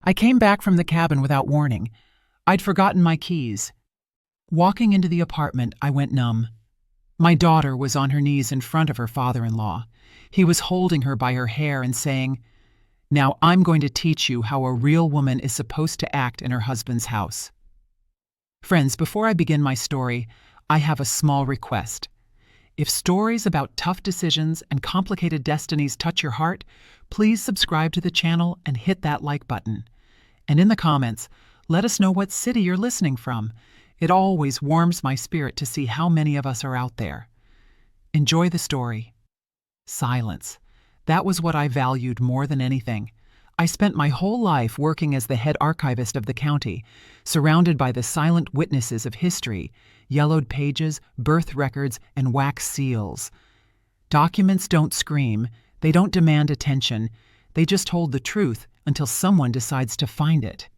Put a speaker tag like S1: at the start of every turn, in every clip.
S1: I came back from the cabin without warning. I'd forgotten my keys. Walking into the apartment, I went numb. My daughter was on her knees in front of her father-in-law. He was holding her by her hair and saying, "Now I'm going to teach you how a real woman is supposed to act in her husband's house." Friends, before I begin my story, I have a small request. If stories about tough decisions and complicated destinies touch your heart, please subscribe to the channel and hit that like button. And in the comments, let us know what city you're listening from. It always warms my spirit to see how many of us are out there. Enjoy the story. Silence. That was what I valued more than anything. I spent my whole life working as the head archivist of the county, surrounded by the silent witnesses of history, yellowed pages, birth records, and wax seals. Documents don't scream, they don't demand attention, they just hold the truth until someone decides to find it.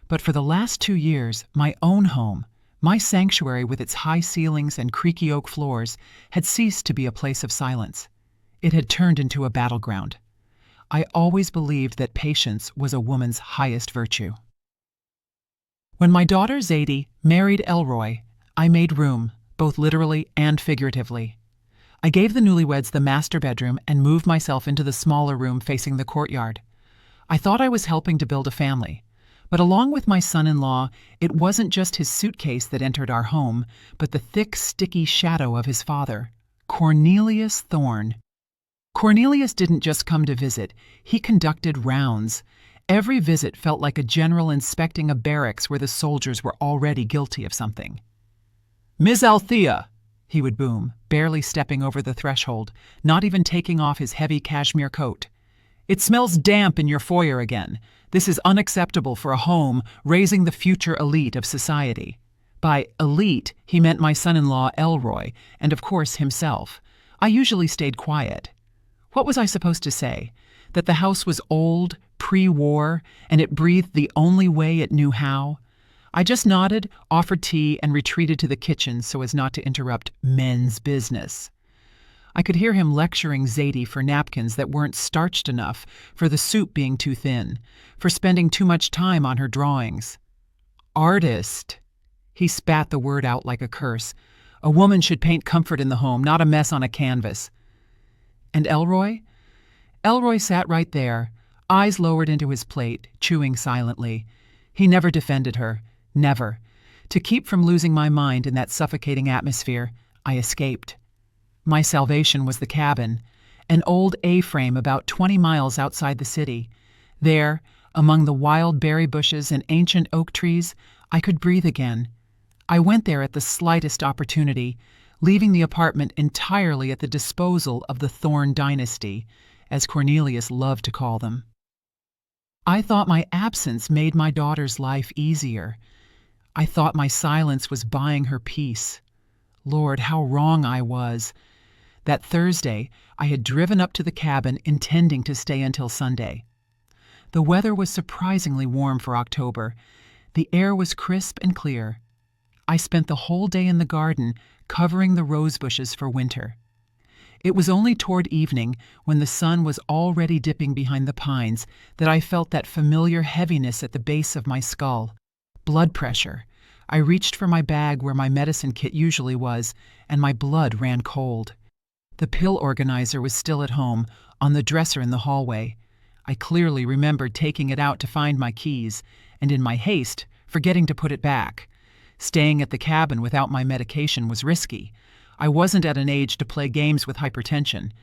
S1: But for the last 2 years, my own home, my sanctuary with its high ceilings and creaky oak floors, had ceased to be a place of silence. It had turned into a battleground. I always believed that patience was a woman's highest virtue. When my daughter Zadie married Elroy, I made room, both literally and figuratively. I gave the newlyweds the master bedroom and moved myself into the smaller room facing the courtyard. I thought I was helping to build a family. But along with my son-in-law, it wasn't just his suitcase that entered our home, but the thick, sticky shadow of his father, Cornelius Thorne. Cornelius didn't just come to visit, he conducted rounds. Every visit felt like a general inspecting a barracks where the soldiers were already guilty of something. "Ms. Althea," he would boom, barely stepping over the threshold, not even taking off his heavy cashmere coat. "It smells damp in your foyer again. This is unacceptable for a home raising the future elite of society." By elite, he meant my son-in-law Elroy, and of course himself. I usually stayed quiet. What was I supposed to say? That the house was old, pre-war, and it breathed the only way it knew how? I just nodded, offered tea, and retreated to the kitchen so as not to interrupt men's business. I could hear him lecturing Zadie for napkins that weren't starched enough, for the soup being too thin, for spending too much time on her drawings. Artist. He spat the word out like a curse. A woman should paint comfort in the home, not a mess on a canvas. And Elroy? Elroy sat right there, eyes lowered into his plate, chewing silently. He never defended her. Never. To keep from losing my mind in that suffocating atmosphere, I escaped. My salvation was the cabin, an old A-frame about 20 miles outside the city. There, among the wild berry bushes and ancient oak trees, I could breathe again. I went there at the slightest opportunity, leaving the apartment entirely at the disposal of the Thorne dynasty, as Cornelius loved to call them. I thought my absence made my daughter's life easier. I thought my silence was buying her peace. Lord, how wrong I was. That Thursday, I had driven up to the cabin intending to stay until Sunday. The weather was surprisingly warm for October. The air was crisp and clear. I spent the whole day in the garden, covering the rose bushes for winter. It was only toward evening, when the sun was already dipping behind the pines, that I felt that familiar heaviness at the base of my skull. Blood pressure. I reached for my bag where my medicine kit usually was, and my blood ran cold. The pill organizer was still at home, on the dresser in the hallway. I clearly remembered taking it out to find my keys, and in my haste, forgetting to put it back. Staying at the cabin without my medication was risky. I wasn't at an age to play games with hypertension.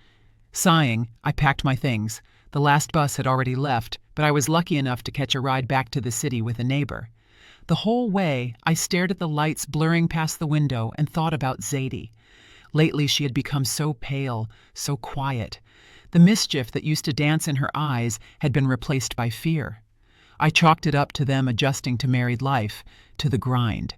S1: Sighing, I packed my things. The last bus had already left, but I was lucky enough to catch a ride back to the city with a neighbor. The whole way, I stared at the lights blurring past the window and thought about Zadie. Lately, she had become so pale, so quiet. The mischief that used to dance in her eyes had been replaced by fear. I chalked it up to them adjusting to married life, to the grind.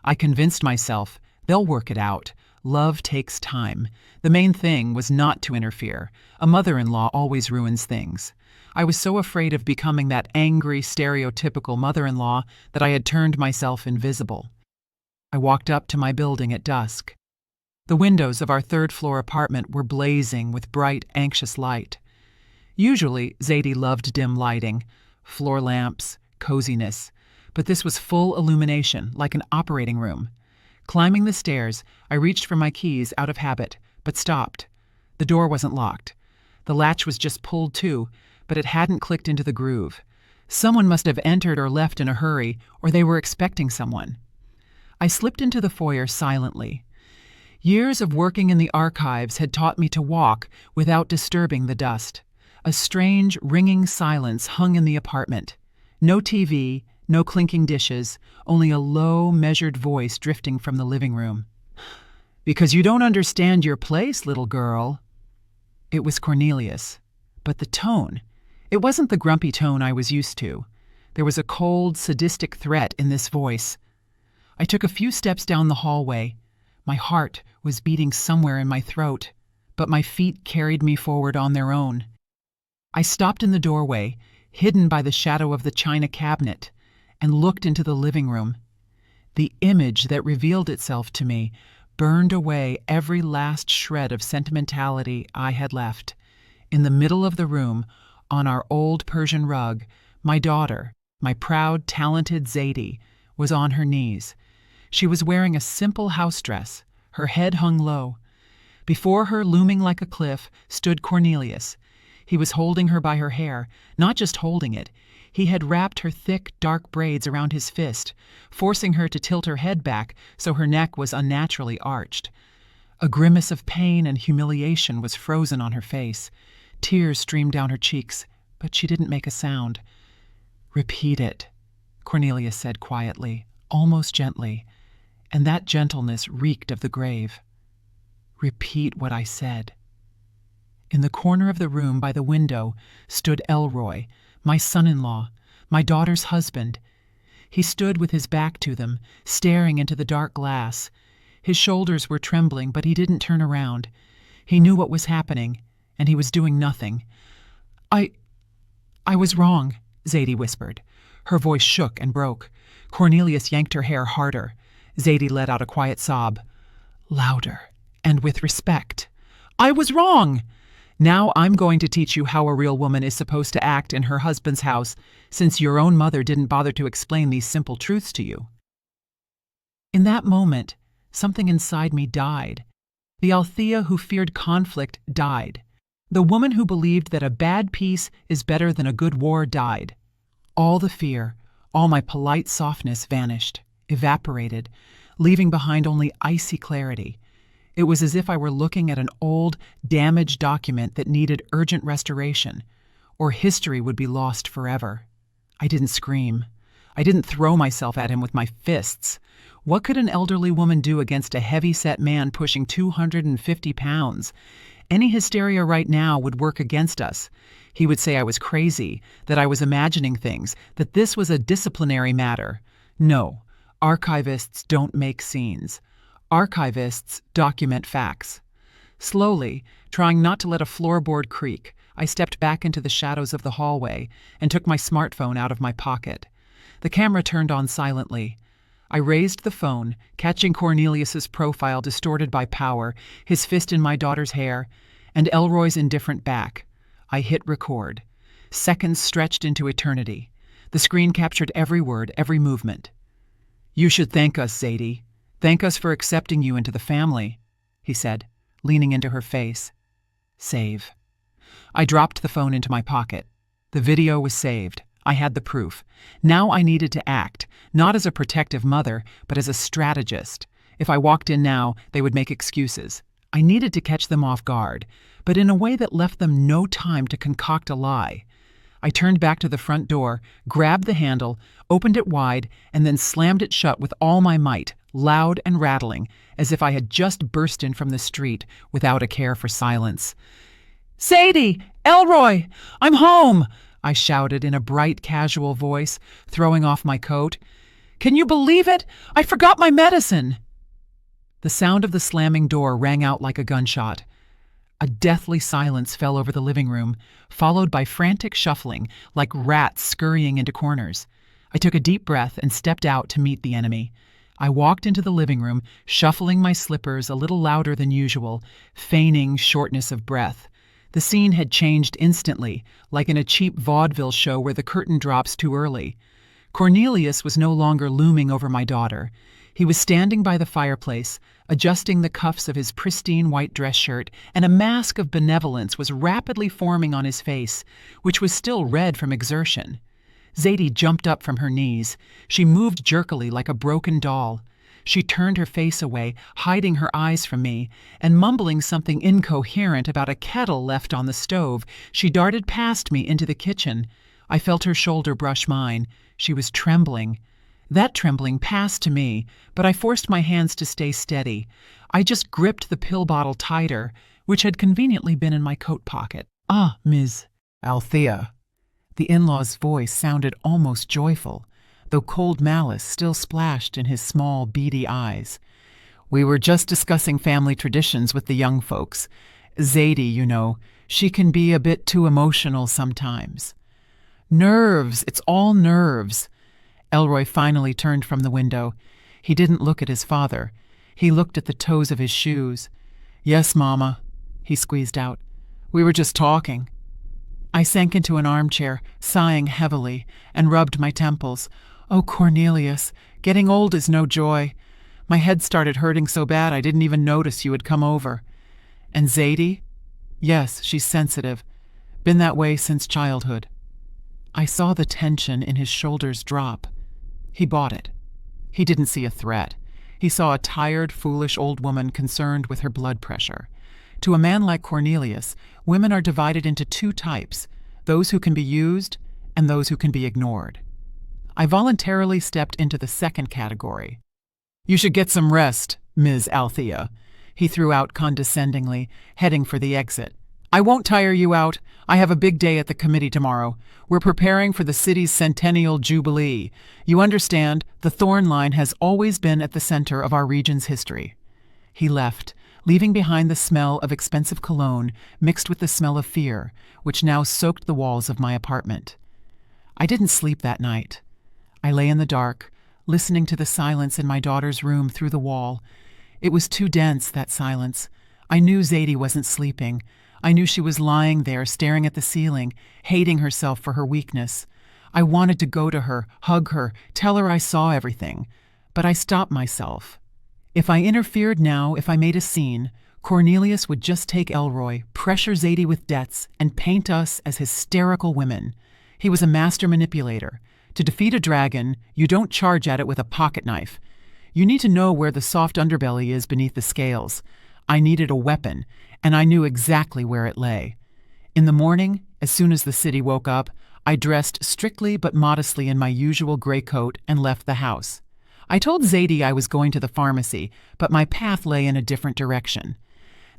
S1: I convinced myself, they'll work it out. Love takes time. The main thing was not to interfere. A mother-in-law always ruins things. I was so afraid of becoming that angry, stereotypical mother-in-law that I had turned myself invisible. I walked up to my building at dusk. The windows of our third-floor apartment were blazing with bright, anxious light. Usually, Zadie loved dim lighting. floor lamps, coziness. But this was full illumination, like an operating room. Climbing the stairs, I reached for my keys out of habit, but stopped. The door wasn't locked. The latch was just pulled to, but it hadn't clicked into the groove. Someone must have entered or left in a hurry, or they were expecting someone. I slipped into the foyer silently. Years of working in the archives had taught me to walk without disturbing the dust. A strange, ringing silence hung in the apartment. No TV, no clinking dishes, only a low, measured voice drifting from the living room. "Because you don't understand your place, little girl." It was Cornelius. But the tone, it wasn't the grumpy tone I was used to. There was a cold, sadistic threat in this voice. I took a few steps down the hallway. My heart was beating somewhere in my throat, but my feet carried me forward on their own. I stopped in the doorway, hidden by the shadow of the china cabinet, and looked into the living room. The image that revealed itself to me burned away every last shred of sentimentality I had left. In the middle of the room, on our old Persian rug, my daughter, my proud, talented Zadie, was on her knees. She was wearing a simple house dress. Her head hung low. Before her, looming like a cliff, stood Cornelius. He was holding her by her hair, not just holding it. He had wrapped her thick, dark braids around his fist, forcing her to tilt her head back so her neck was unnaturally arched. A grimace of pain and humiliation was frozen on her face. Tears streamed down her cheeks, but she didn't make a sound. "Repeat it," Cornelius said quietly, almost gently, and that gentleness reeked of the grave. "Repeat what I said." In the corner of the room by the window stood Elroy, my son-in-law, my daughter's husband. He stood with his back to them, staring into the dark glass. His shoulders were trembling, but he didn't turn around. He knew what was happening, and he was doing nothing. I was wrong," Zadie whispered. Her voice shook and broke. Cornelius yanked her hair harder. Zadie let out a quiet sob. "Louder, and with respect." "I was wrong! Now I'm going to teach you how a real woman is supposed to act in her husband's house, since your own mother didn't bother to explain these simple truths to you." In that moment, something inside me died. The Althea who feared conflict died. The woman who believed that a bad peace is better than a good war died. All the fear, all my polite softness vanished, evaporated, leaving behind only icy clarity. It was as if I were looking at an old, damaged document that needed urgent restoration, or history would be lost forever. I didn't scream. I didn't throw myself at him with my fists. What could an elderly woman do against a heavy-set man pushing 250 pounds? Any hysteria right now would work against us. He would say I was crazy, that I was imagining things, that this was a disciplinary matter. No, archivists don't make scenes. Archivists document facts. Slowly, trying not to let a floorboard creak, I stepped back into the shadows of the hallway and took my smartphone out of my pocket. The camera turned on silently. I raised the phone, catching Cornelius's profile distorted by power, his fist in my daughter's hair, and Elroy's indifferent back. I hit record. Seconds stretched into eternity. The screen captured every word, every movement. "You should thank us, Zadie. Thank us for accepting you into the family," he said, leaning into her face. "Save." I dropped the phone into my pocket. The video was saved. I had the proof. Now I needed to act, not as a protective mother, but as a strategist. If I walked in now, they would make excuses. I needed to catch them off guard, but in a way that left them no time to concoct a lie. I turned back to the front door, grabbed the handle, opened it wide, and then slammed it shut with all my might, loud and rattling, as if I had just burst in from the street without a care for silence. "Zadie! Elroy! I'm home!" I shouted in a bright, casual voice, throwing off my coat. "Can you believe it? I forgot my medicine!" The sound of the slamming door rang out like a gunshot. A deathly silence fell over the living room, followed by frantic shuffling, like rats scurrying into corners. I took a deep breath and stepped out to meet the enemy. I walked into the living room, shuffling my slippers a little louder than usual, feigning shortness of breath. The scene had changed instantly, like in a cheap vaudeville show where the curtain drops too early. Cornelius was no longer looming over my daughter. He was standing by the fireplace, adjusting the cuffs of his pristine white dress shirt, and a mask of benevolence was rapidly forming on his face, which was still red from exertion. Zadie jumped up from her knees. She moved jerkily like a broken doll. She turned her face away, hiding her eyes from me, and mumbling something incoherent about a kettle left on the stove, she darted past me into the kitchen. I felt her shoulder brush mine. She was trembling. That trembling passed to me, but I forced my hands to stay steady. I just gripped the pill bottle tighter, which had conveniently been in my coat pocket. "Ah, Ms. Althea." The in-law's voice sounded almost joyful, though cold malice still splashed in his small, beady eyes. "We were just discussing family traditions with the young folks. Zadie, you know, she can be a bit too emotional sometimes." "Nerves, it's all nerves." Elroy finally turned from the window. He didn't look at his father. He looked at the toes of his shoes. "Yes, Mama," he squeezed out. "We were just talking." I sank into an armchair, sighing heavily, and rubbed my temples. "Oh, Cornelius, getting old is no joy. My head started hurting so bad I didn't even notice you had come over." "And Zadie?" "Yes, she's sensitive. Been that way since childhood." I saw the tension in his shoulders drop. He bought it. He didn't see a threat. He saw a tired, foolish old woman concerned with her blood pressure. To a man like Cornelius, women are divided into two types, those who can be used and those who can be ignored. I voluntarily stepped into the second category. "You should get some rest, Ms. Althea," he threw out condescendingly, heading for the exit. "I won't tire you out. I have a big day at the committee tomorrow. We're preparing for the city's centennial jubilee. You understand, the Thorn Line has always been at the center of our region's history." He left, leaving behind the smell of expensive cologne mixed with the smell of fear, which now soaked the walls of my apartment. I didn't sleep that night. I lay in the dark, listening to the silence in my daughter's room through the wall. It was too dense, that silence. I knew Zadie wasn't sleeping. I knew she was lying there, staring at the ceiling, hating herself for her weakness. I wanted to go to her, hug her, tell her I saw everything. But I stopped myself. If I interfered now, if I made a scene, Cornelius would just take Elroy, pressure Zadie with debts, and paint us as hysterical women. He was a master manipulator. To defeat a dragon, you don't charge at it with a pocket knife. You need to know where the soft underbelly is beneath the scales. I needed a weapon, and I knew exactly where it lay. In the morning, as soon as the city woke up, I dressed strictly but modestly in my usual gray coat and left the house. I told Zadie I was going to the pharmacy, but my path lay in a different direction.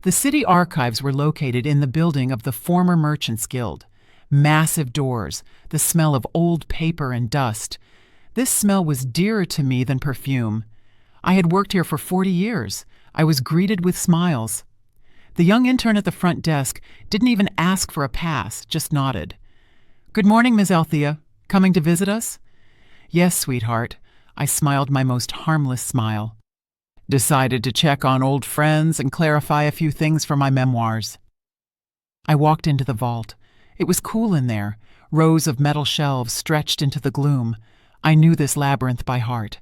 S1: The city archives were located in the building of the former Merchants Guild. Massive doors, the smell of old paper and dust. This smell was dearer to me than perfume. I had worked here for 40 years. I was greeted with smiles. The young intern at the front desk didn't even ask for a pass, just nodded. "Good morning, Ms. Althea. Coming to visit us?" "Yes, sweetheart." I smiled my most harmless smile. "Decided to check on old friends and clarify a few things for my memoirs." I walked into the vault. It was cool in there, rows of metal shelves stretched into the gloom. I knew this labyrinth by heart.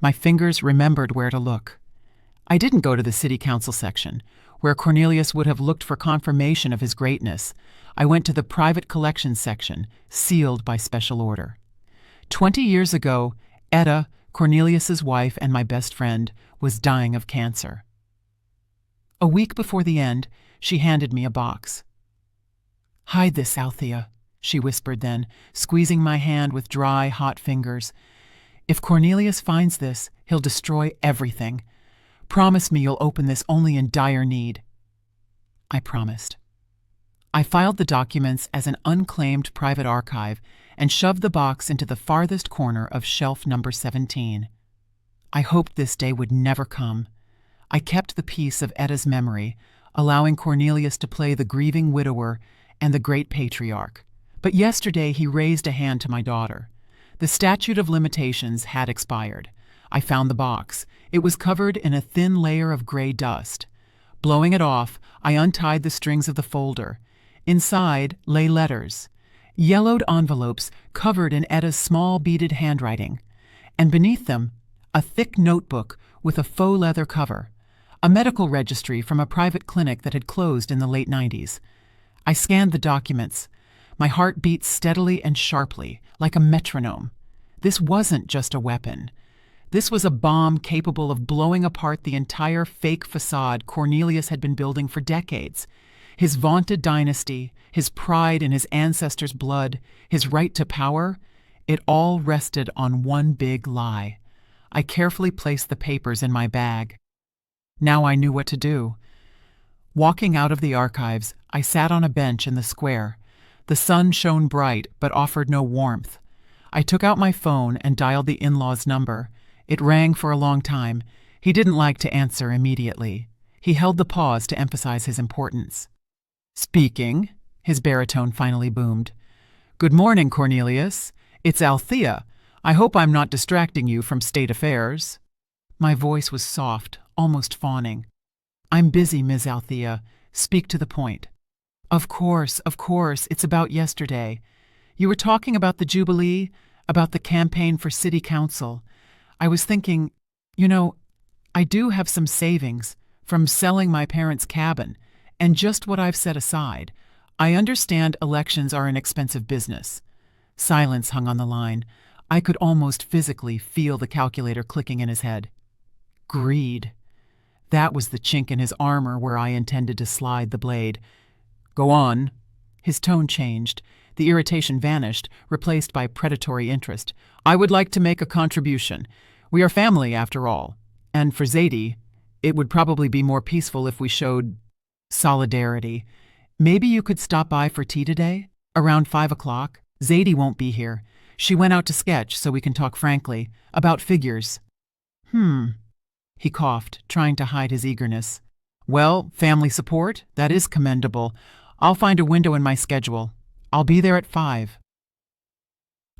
S1: My fingers remembered where to look. I didn't go to the city council section, where Cornelius would have looked for confirmation of his greatness. I went to the private collections section, sealed by special order. 20 years ago, Etta, Cornelius's wife and my best friend, was dying of cancer. A week before the end, she handed me a box. "Hide this, Althea," she whispered then, squeezing my hand with dry, hot fingers. "If Cornelius finds this, he'll destroy everything. Promise me you'll open this only in dire need." I promised. I filed the documents as an unclaimed private archive and shoved the box into the farthest corner of shelf number 17. I hoped this day would never come. I kept the piece of Etta's memory, allowing Cornelius to play the grieving widower and the great patriarch. But yesterday he raised a hand to my daughter. The statute of limitations had expired. I found the box. It was covered in a thin layer of gray dust. Blowing it off, I untied the strings of the folder. Inside lay letters, yellowed envelopes covered in Etta's small beaded handwriting, and beneath them, a thick notebook with a faux leather cover, a medical registry from a private clinic that had closed in the late 90s. I scanned the documents. My heart beat steadily and sharply, like a metronome. This wasn't just a weapon. This was a bomb capable of blowing apart the entire fake facade Cornelius had been building for decades. His vaunted dynasty, his pride in his ancestors' blood, his right to power, it all rested on one big lie. I carefully placed the papers in my bag. Now I knew what to do. Walking out of the archives, I sat on a bench in the square. The sun shone bright but offered no warmth. I took out my phone and dialed the in-law's number. It rang for a long time. He didn't like to answer immediately. He held the pause to emphasize his importance. "Speaking," his baritone finally boomed. "Good morning, Cornelius. It's Althea. I hope I'm not distracting you from state affairs." My voice was soft, almost fawning. "I'm busy, Ms. Althea. Speak to the point." Of course, it's about yesterday. You were talking about the Jubilee, about the campaign for city council. I was thinking, I do have some savings from selling my parents' cabin, and just what I've set aside. I understand elections are an expensive business. Silence hung on the line. I could almost physically feel the calculator clicking in his head. Greed. That was the chink in his armor where I intended to slide the blade. "Go on." His tone changed. The irritation vanished, replaced by predatory interest. "I would like to make a contribution. We are family, after all. And for Zadie, it would probably be more peaceful if we showed solidarity. Maybe you could stop by for tea today? Around 5 o'clock? Zadie won't be here. She went out to sketch, so we can talk frankly. About figures." He coughed, trying to hide his eagerness. "Well, family support? That is commendable. I'll find a window in my schedule. I'll be there at 5.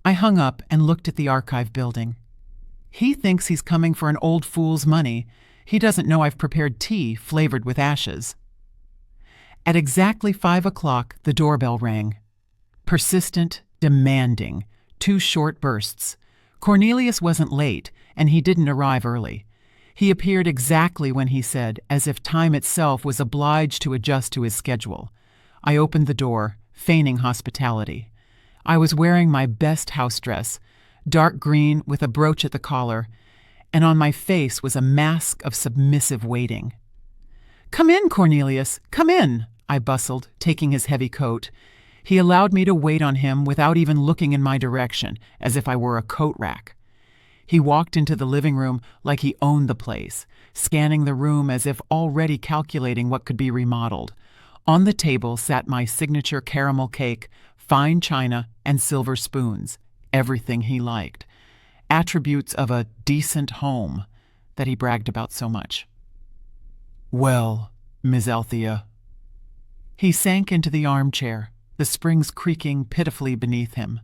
S1: I hung up and looked at the archive building. He thinks he's coming for an old fool's money. He doesn't know I've prepared tea flavored with ashes. At exactly 5 o'clock, the doorbell rang. Persistent, demanding, 2 short bursts. Cornelius wasn't late, and he didn't arrive early. He appeared exactly when he said, as if time itself was obliged to adjust to his schedule. I opened the door, feigning hospitality. I was wearing my best house dress, dark green with a brooch at the collar, and on my face was a mask of submissive waiting. "Come in, Cornelius, come in," I bustled, taking his heavy coat. He allowed me to wait on him without even looking in my direction, as if I were a coat rack. He walked into the living room like he owned the place, scanning the room as if already calculating what could be remodeled. On the table sat my signature caramel cake, fine china, and silver spoons, everything he liked. Attributes of a decent home that he bragged about so much. "Well, Miss Althea." He sank into the armchair, the springs creaking pitifully beneath him.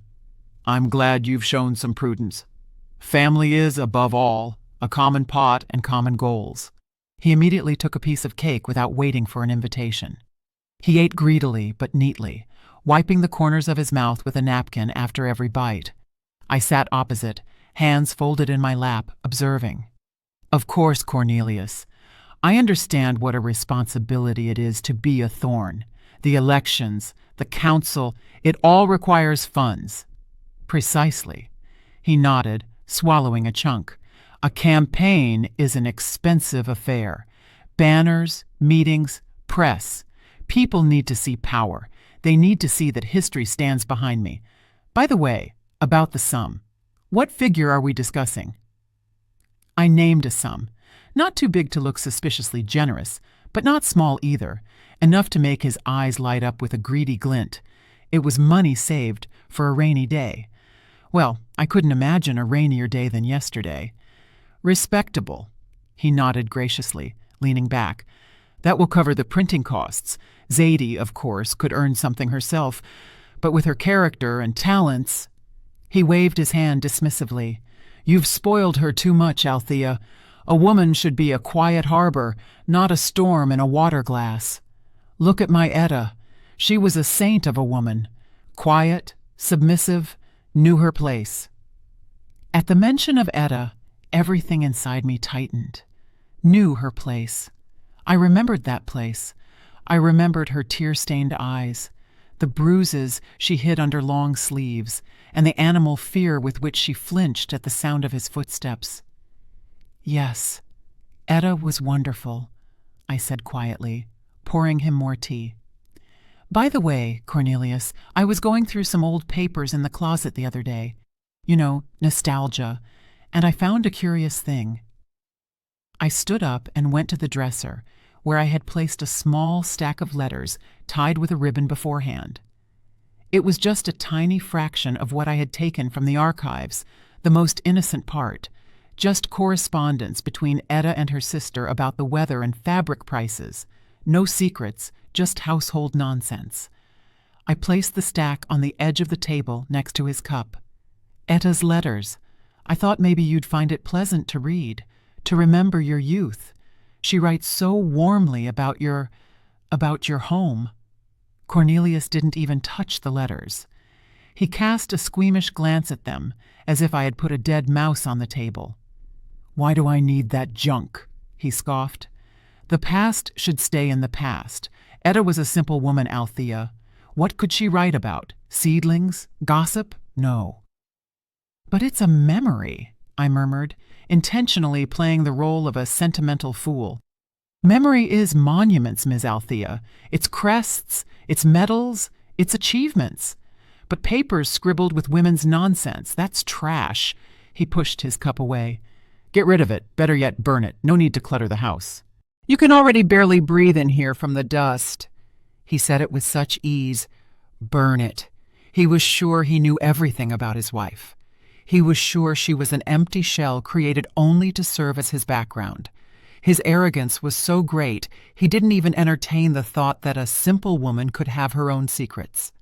S1: "I'm glad you've shown some prudence. Family is, above all, a common pot and common goals." He immediately took a piece of cake without waiting for an invitation. He ate greedily but neatly, wiping the corners of his mouth with a napkin after every bite. I sat opposite, hands folded in my lap, observing. "Of course, Cornelius. I understand what a responsibility it is to be a Thorne. The elections, the council, it all requires funds." "Precisely." He nodded, swallowing a chunk. "A campaign is an expensive affair. Banners, meetings, press. People need to see power. They need to see that history stands behind me. By the way, about the sum. What figure are we discussing?" I named a sum. Not too big to look suspiciously generous, but not small either, enough to make his eyes light up with a greedy glint. It was money saved for a rainy day. Well, I couldn't imagine a rainier day than yesterday. "Respectable." He nodded graciously, leaning back. "That will cover the printing costs. Zadie, of course, could earn something herself, but with her character and talents—" He waved his hand dismissively. "You've spoiled her too much, Althea. A woman should be a quiet harbor, not a storm in a water glass. Look at my Etta. She was a saint of a woman, quiet, submissive, knew her place. At the mention of Etta, everything inside me tightened. Knew her place. I remembered that place. I remembered her tear-stained eyes, the bruises she hid under long sleeves, and the animal fear with which she flinched at the sound of his footsteps. Yes, Etta was wonderful, I said quietly, pouring him more tea. By the way, Cornelius, I was going through some old papers in the closet the other day. You know, nostalgia, and I found a curious thing. I stood up and went to the dresser, where I had placed a small stack of letters tied with a ribbon beforehand. It was just a tiny fraction of what I had taken from the archives, the most innocent part, just correspondence between Etta and her sister about the weather and fabric prices. No secrets, just household nonsense. I placed the stack on the edge of the table next to his cup. Etta's letters. I thought maybe you'd find it pleasant to read, to remember your youth. She writes so warmly about your home. Cornelius didn't even touch the letters. He cast a squeamish glance at them, as if I had put a dead mouse on the table. "Why do I need that junk?" he scoffed. "The past should stay in the past. Etta was a simple woman, Althea. What could she write about? Seedlings? Gossip? No." "But it's a memory," I murmured, intentionally playing the role of a sentimental fool. "Memory is monuments, Ms. Althea. It's crests, it's medals, it's achievements. But papers scribbled with women's nonsense, that's trash." He pushed his cup away. "Get rid of it. Better yet, burn it. No need to clutter the house. You can already barely breathe in here from the dust." He said it with such ease. Burn it. He was sure he knew everything about his wife. He was sure she was an empty shell created only to serve as his background. His arrogance was so great, he didn't even entertain the thought that a simple woman could have her own secrets.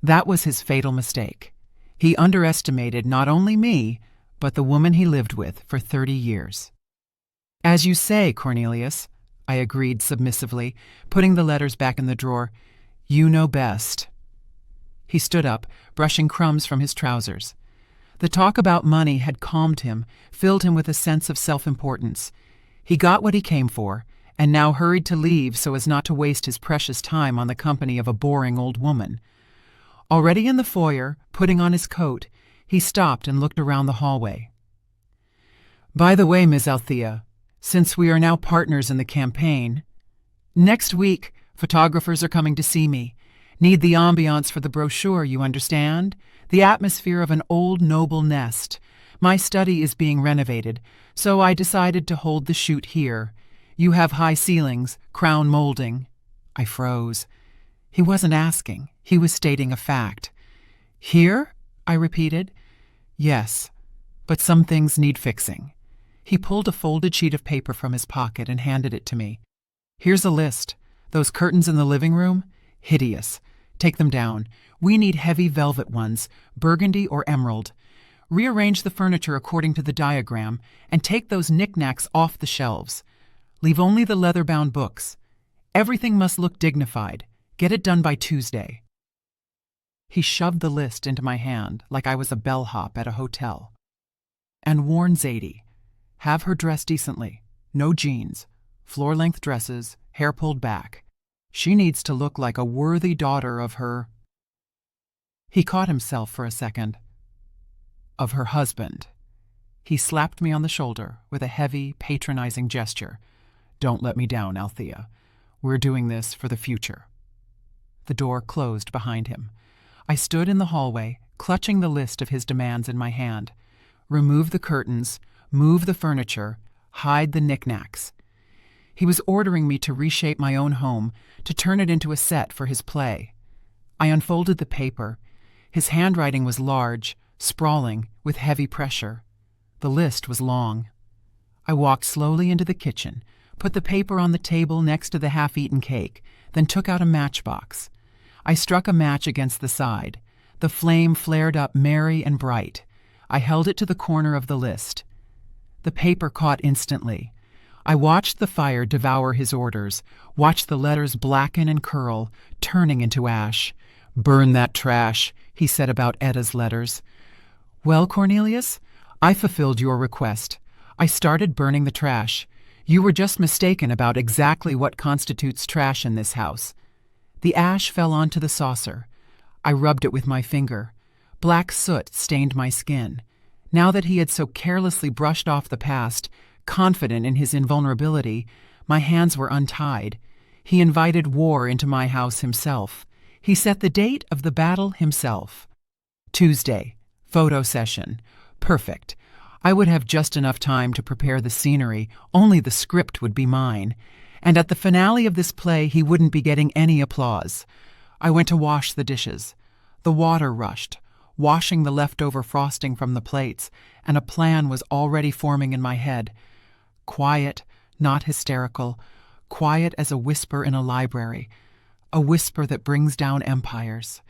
S1: That was his fatal mistake. He underestimated not only me, but the woman he lived with for 30 years. "As you say, Cornelius," I agreed submissively, putting the letters back in the drawer. "You know best." He stood up, brushing crumbs from his trousers. The talk about money had calmed him, filled him with a sense of self-importance. He got what he came for, and now hurried to leave so as not to waste his precious time on the company of a boring old woman. Already in the foyer, putting on his coat, he stopped and looked around the hallway. "By the way, Ms. Althea, since we are now partners in the campaign, next week photographers are coming to see me. Need the ambiance for the brochure, you understand? The atmosphere of an old noble nest. My study is being renovated, so I decided to hold the shoot here. You have high ceilings, crown molding." I froze. He wasn't asking. He was stating a fact. "Here?" I repeated. "Yes, but some things need fixing." He pulled a folded sheet of paper from his pocket and handed it to me. "Here's a list. Those curtains in the living room? Hideous. Take them down. We need heavy velvet ones, burgundy or emerald. Rearrange the furniture according to the diagram, and take those knickknacks off the shelves. Leave only the leather-bound books. Everything must look dignified. Get it done by Tuesday." He shoved the list into my hand like I was a bellhop at a hotel. "And warn Zadie. Have her dress decently. No jeans. Floor-length dresses, hair pulled back. She needs to look like a worthy daughter of her—" He caught himself for a second. "Of her husband." He slapped me on the shoulder with a heavy, patronizing gesture. "Don't let me down, Althea. We're doing this for the future." The door closed behind him. I stood in the hallway, clutching the list of his demands in my hand. Remove the curtains, move the furniture, hide the knickknacks. He was ordering me to reshape my own home, to turn it into a set for his play. I unfolded the paper. His handwriting was large, sprawling, with heavy pressure. The list was long. I walked slowly into the kitchen, put the paper on the table next to the half-eaten cake, then took out a matchbox. I struck a match against the side. The flame flared up merry and bright. I held it to the corner of the list. The paper caught instantly. I watched the fire devour his orders, watched the letters blacken and curl, turning into ash. "Burn that trash," he said about Etta's letters. "Well, Cornelius, I fulfilled your request. I started burning the trash. You were just mistaken about exactly what constitutes trash in this house." The ash fell onto the saucer. I rubbed it with my finger. Black soot stained my skin. Now that he had so carelessly brushed off the past, confident in his invulnerability, my hands were untied. He invited war into my house himself. He set the date of the battle himself. Tuesday, photo session. Perfect. I would have just enough time to prepare the scenery, only the script would be mine. And at the finale of this play, he wouldn't be getting any applause. I went to wash the dishes. The water rushed, washing the leftover frosting from the plates, and a plan was already forming in my head. Quiet, not hysterical, quiet as a whisper in a library, a whisper that brings down empires.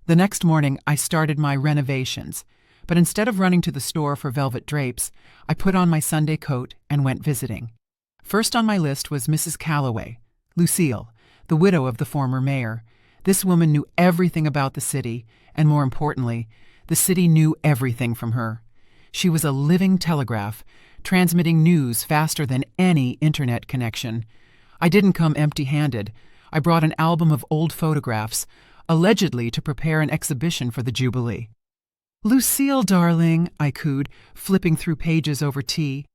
S1: The next morning, I started my renovations, but instead of running to the store for velvet drapes, I put on my Sunday coat and went visiting. First on my list was Mrs. Calloway, Lucille, the widow of the former mayor. This woman knew everything about the city, and more importantly, the city knew everything from her. She was a living telegraph, transmitting news faster than any internet connection. I didn't come empty-handed. I brought an album of old photographs, allegedly to prepare an exhibition for the Jubilee. "Lucille, darling," I cooed, flipping through pages over tea.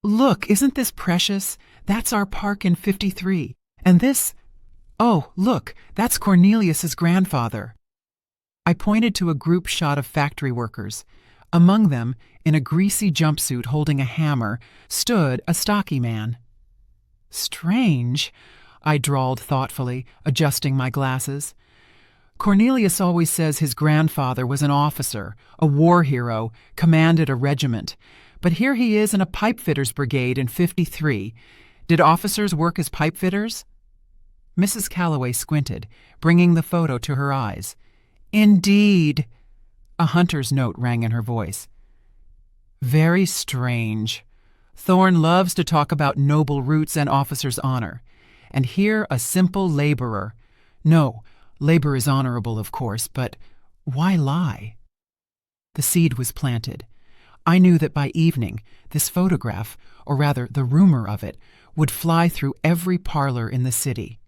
S1: "Look, isn't this precious? That's our park in 53. And this... Oh, look, that's Cornelius's grandfather." I pointed to a group shot of factory workers. Among them, in a greasy jumpsuit holding a hammer, stood a stocky man. "Strange," I drawled thoughtfully, adjusting my glasses. "Cornelius always says his grandfather was an officer, a war hero, commanded a regiment. But here he is in a pipefitters brigade in 53. Did officers work as pipefitters?" Mrs. Calloway squinted, bringing the photo to her eyes. "Indeed." A hunter's note rang in her voice. "Very strange. Thorne loves to talk about noble roots and officers' honor. And here a simple laborer. No, labor is honorable, of course, but why lie?" The seed was planted. I knew that by evening, this photograph, or rather the rumor of it, would fly through every parlor in the city.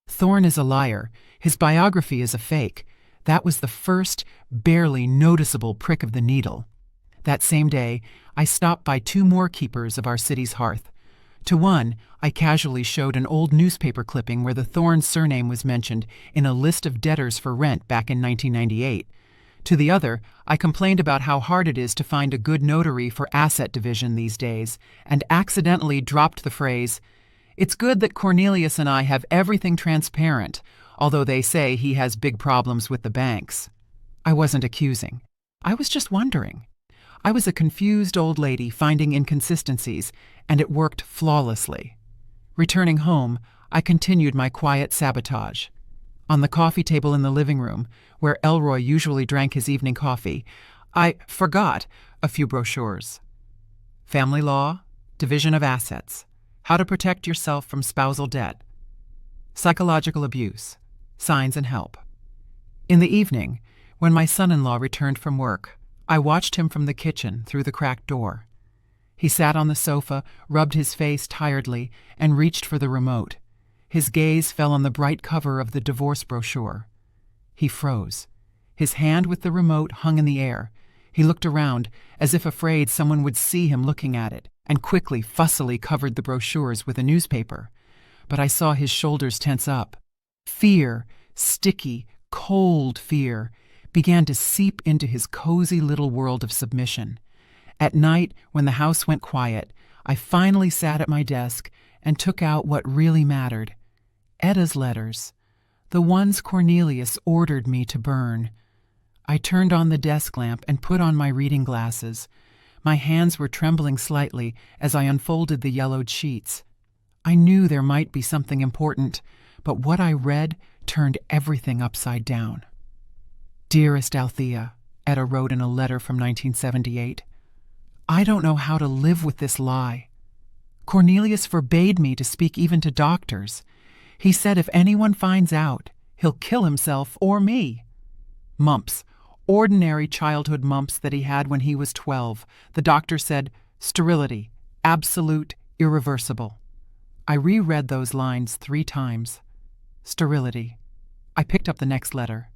S1: Thorne is a liar. His biography is a fake. That was the first, barely noticeable prick of the needle. That same day, I stopped by 2 more keepers of our city's hearth. To one, I casually showed an old newspaper clipping where the Thorne surname was mentioned in a list of debtors for rent back in 1998. To the other, I complained about how hard it is to find a good notary for asset division these days, and accidentally dropped the phrase, "It's good that Cornelius and I have everything transparent, although they say he has big problems with the banks." I wasn't accusing. I was just wondering. I was a confused old lady finding inconsistencies, and it worked flawlessly. Returning home, I continued my quiet sabotage. On the coffee table in the living room, where Elroy usually drank his evening coffee, I forgot a few brochures. Family law, division of assets, how to protect yourself from spousal debt, psychological abuse, signs and help. In the evening, when my son-in-law returned from work, I watched him from the kitchen through the cracked door. He sat on the sofa, rubbed his face tiredly, and reached for the remote. His gaze fell on the bright cover of the divorce brochure. He froze. His hand with the remote hung in the air. He looked around, as if afraid someone would see him looking at it, and quickly, fussily covered the brochures with a newspaper. But I saw his shoulders tense up. Fear, sticky, cold fear, began to seep into his cozy little world of submission. At night, when the house went quiet, I finally sat at my desk and took out what really mattered. Etta's letters, the ones Cornelius ordered me to burn. I turned on the desk lamp and put on my reading glasses. My hands were trembling slightly as I unfolded the yellowed sheets. I knew there might be something important, but what I read turned everything upside down. "Dearest Althea," Etta wrote in a letter from 1978, "I don't know how to live with this lie. Cornelius forbade me to speak even to doctors. He said if anyone finds out, he'll kill himself or me. Mumps. Ordinary childhood mumps that he had when he was 12. The doctor said, sterility, absolute, irreversible. I reread those lines 3 times. Sterility. I picked up the next letter.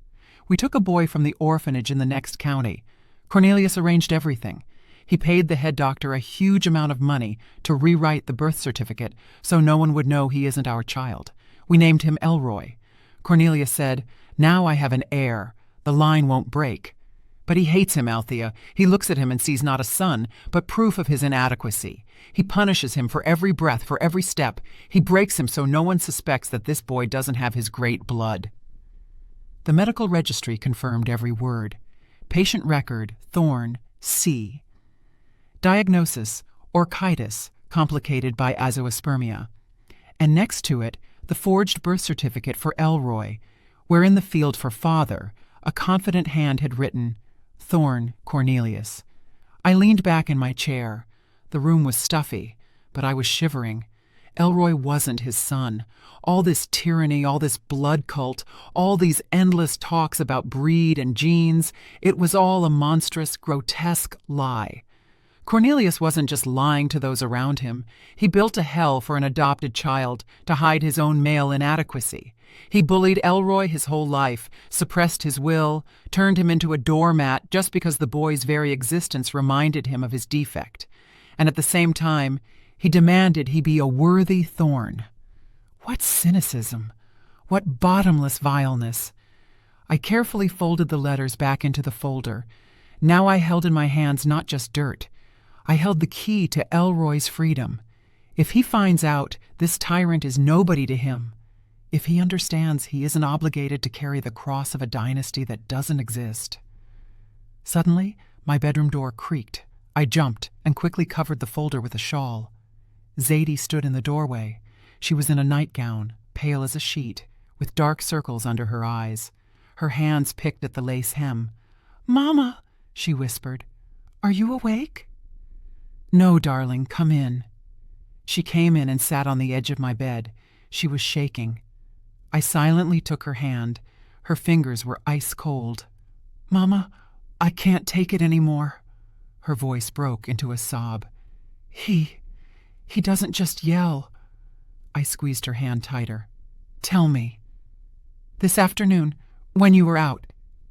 S1: We took a boy from the orphanage in the next county. Cornelius arranged everything. He paid the head doctor a huge amount of money to rewrite the birth certificate so no one would know he isn't our child. We named him Elroy. Cornelius said, now I have an heir. The line won't break. But he hates him, Althea. He looks at him and sees not a son, but proof of his inadequacy. He punishes him for every breath, for every step. He breaks him so no one suspects that this boy doesn't have his great blood. The medical registry confirmed every word. Patient record, Thorn, C. Diagnosis, orchitis, complicated by azoospermia. And next to it, the forged birth certificate for Elroy, where in the field for father, a confident hand had written, Thorn Cornelius. I leaned back in my chair. The room was stuffy, but I was shivering. Elroy wasn't his son. All this tyranny, all this blood cult, all these endless talks about breed and genes, it was all a monstrous, grotesque lie. Cornelius wasn't just lying to those around him. He built a hell for an adopted child to hide his own male inadequacy. He bullied Elroy his whole life, suppressed his will, turned him into a doormat just because the boy's very existence reminded him of his defect. And at the same time, he demanded he be a worthy thorn. What cynicism! What bottomless vileness! I carefully folded the letters back into the folder. Now I held in my hands not just dirt. I held the key to Elroy's freedom. If he finds out, this tyrant is nobody to him. If he understands he isn't obligated to carry the cross of a dynasty that doesn't exist. Suddenly, my bedroom door creaked. I jumped and quickly covered the folder with a shawl. Zadie stood in the doorway. She was in a nightgown, pale as a sheet, with dark circles under her eyes. Her hands picked at the lace hem. "Mama," she whispered, "are you awake?" "No, darling, come in." She came in and sat on the edge of my bed. She was shaking. I silently took her hand. Her fingers were ice cold. "Mama, I can't take it anymore." Her voice broke into a sob. He doesn't just yell." I squeezed her hand tighter. "Tell me." "This afternoon, when you were out,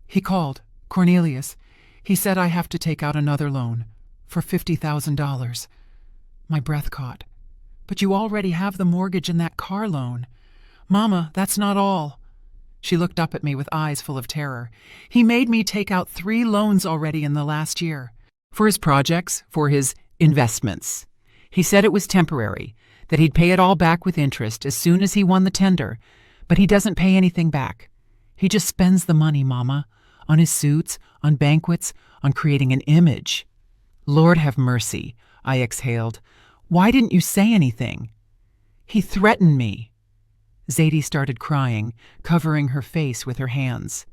S1: he called, Cornelius. He said I have to take out another loan for $50,000. My breath caught. "But you already have the mortgage and that car loan." "Mama, that's not all." She looked up at me with eyes full of terror. "He made me take out 3 loans already in the last year. For his projects, for his investments. He said it was temporary, that he'd pay it all back with interest as soon as he won the tender, but he doesn't pay anything back. He just spends the money, Mama, on his suits, on banquets, on creating an image." "Lord have mercy," I exhaled. "Why didn't you say anything?" "He threatened me." Zadie started crying, covering her face with her hands.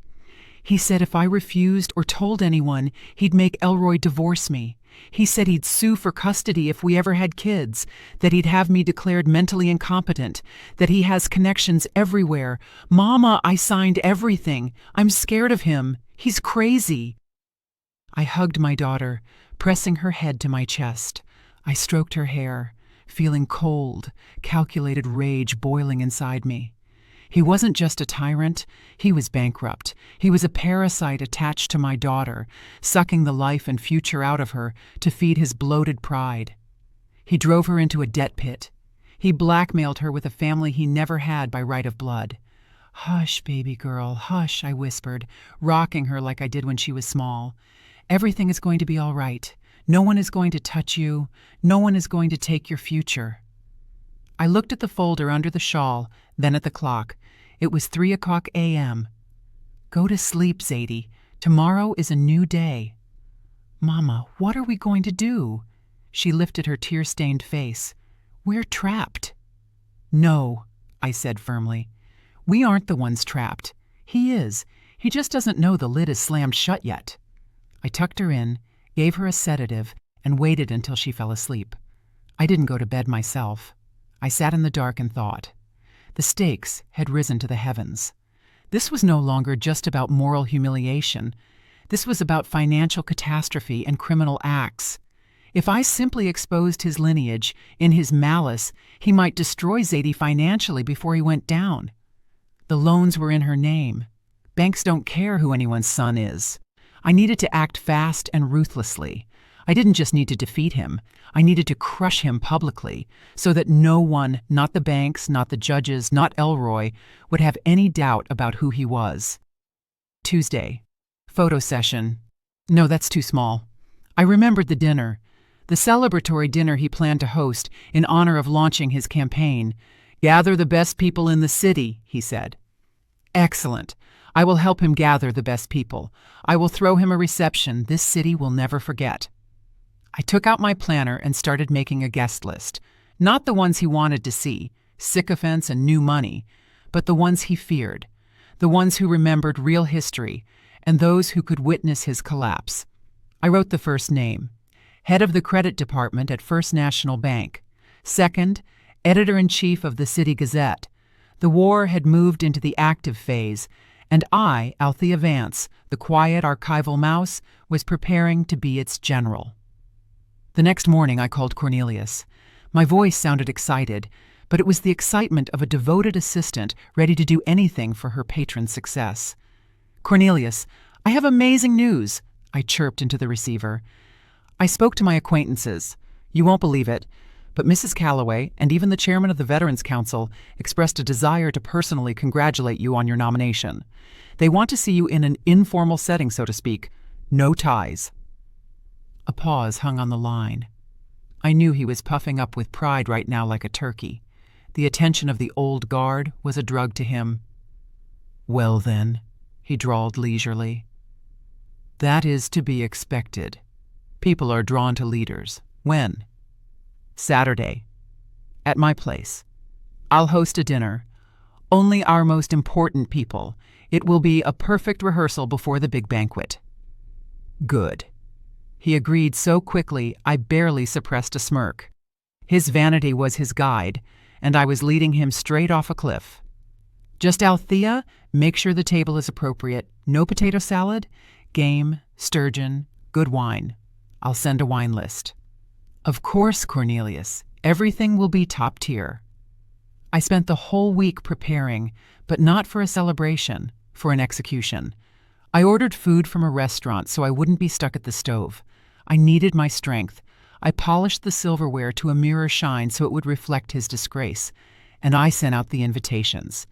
S1: "He said if I refused or told anyone, he'd make Elroy divorce me. He said he'd sue for custody if we ever had kids, that he'd have me declared mentally incompetent, that he has connections everywhere. Mama, I signed everything. I'm scared of him. He's crazy." I hugged my daughter, pressing her head to my chest. I stroked her hair, feeling cold, calculated rage boiling inside me. He wasn't just a tyrant, he was bankrupt. He was a parasite attached to my daughter, sucking the life and future out of her to feed his bloated pride. He drove her into a debt pit. He blackmailed her with a family he never had by right of blood. "Hush, baby girl, hush," I whispered, rocking her like I did when she was small. "Everything is going to be all right. No one is going to touch you. No one is going to take your future." I looked at the folder under the shawl, then at the clock. It was 3:00 a.m. "Go to sleep, Zadie. Tomorrow is a new day." "Mama, what are we going to do?" She lifted her tear-stained face. "We're trapped." "No," I said firmly. "We aren't the ones trapped. He is. He just doesn't know the lid is slammed shut yet." I tucked her in, gave her a sedative, and waited until she fell asleep. I didn't go to bed myself. I sat in the dark and thought. The stakes had risen to the heavens. This was no longer just about moral humiliation. This was about financial catastrophe and criminal acts. If I simply exposed his lineage, in his malice, he might destroy Zadie financially before he went down. The loans were in her name. Banks don't care who anyone's son is. I needed to act fast and ruthlessly. I didn't just need to defeat him. I needed to crush him publicly so that no one, not the banks, not the judges, not Elroy, would have any doubt about who he was. Tuesday. Photo session. No, that's too small. I remembered the dinner. The celebratory dinner he planned to host in honor of launching his campaign. Gather the best people in the city, he said. Excellent. I will help him gather the best people. I will throw him a reception this city will never forget. I took out my planner and started making a guest list. Not the ones he wanted to see, sycophants and new money, but the ones he feared, the ones who remembered real history, and those who could witness his collapse. I wrote the first name. Head of the credit department at First National Bank. Second, editor-in-chief of the City Gazette. The war had moved into the active phase, and I, Althea Vance, the quiet archival mouse, was preparing to be its general. The next morning I called Cornelius. My voice sounded excited, but it was the excitement of a devoted assistant ready to do anything for her patron's success. Cornelius, I have amazing news, I chirped into the receiver. I spoke to my acquaintances. You won't believe it, but Mrs. Calloway and even the chairman of the Veterans Council expressed a desire to personally congratulate you on your nomination. They want to see you in an informal setting, so to speak. No ties. A pause hung on the line. I knew he was puffing up with pride right now like a turkey. The attention of the old guard was a drug to him. Well then, he drawled leisurely. That is to be expected. People are drawn to leaders. When? Saturday. At my place. I'll host a dinner. Only our most important people. It will be a perfect rehearsal before the big banquet. Good. He agreed so quickly I barely suppressed a smirk. His vanity was his guide, and I was leading him straight off a cliff. Just Althea, make sure the table is appropriate. No potato salad, game, sturgeon, good wine. I'll send a wine list. Of course, Cornelius. Everything will be top tier. I spent the whole week preparing, but not for a celebration, for an execution. I ordered food from a restaurant so I wouldn't be stuck at the stove. I needed my strength. I polished the silverware to a mirror shine so it would reflect his disgrace, and I sent out the invitations.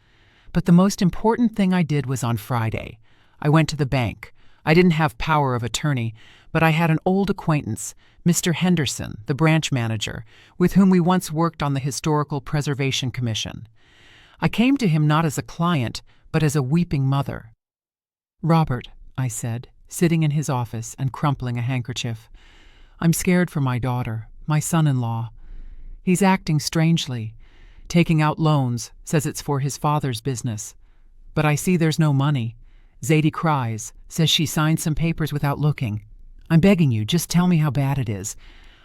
S1: But the most important thing I did was on Friday. I went to the bank. I didn't have power of attorney, but I had an old acquaintance, Mr. Henderson, the branch manager, with whom we once worked on the Historical Preservation Commission. I came to him not as a client, but as a weeping mother. Robert, I said, sitting in his office and crumpling a handkerchief, I'm scared for my daughter, my son-in-law. He's acting strangely, taking out loans, says it's for his father's business. But I see there's no money. Zadie cries, says she signed some papers without looking. I'm begging you, just tell me how bad it is.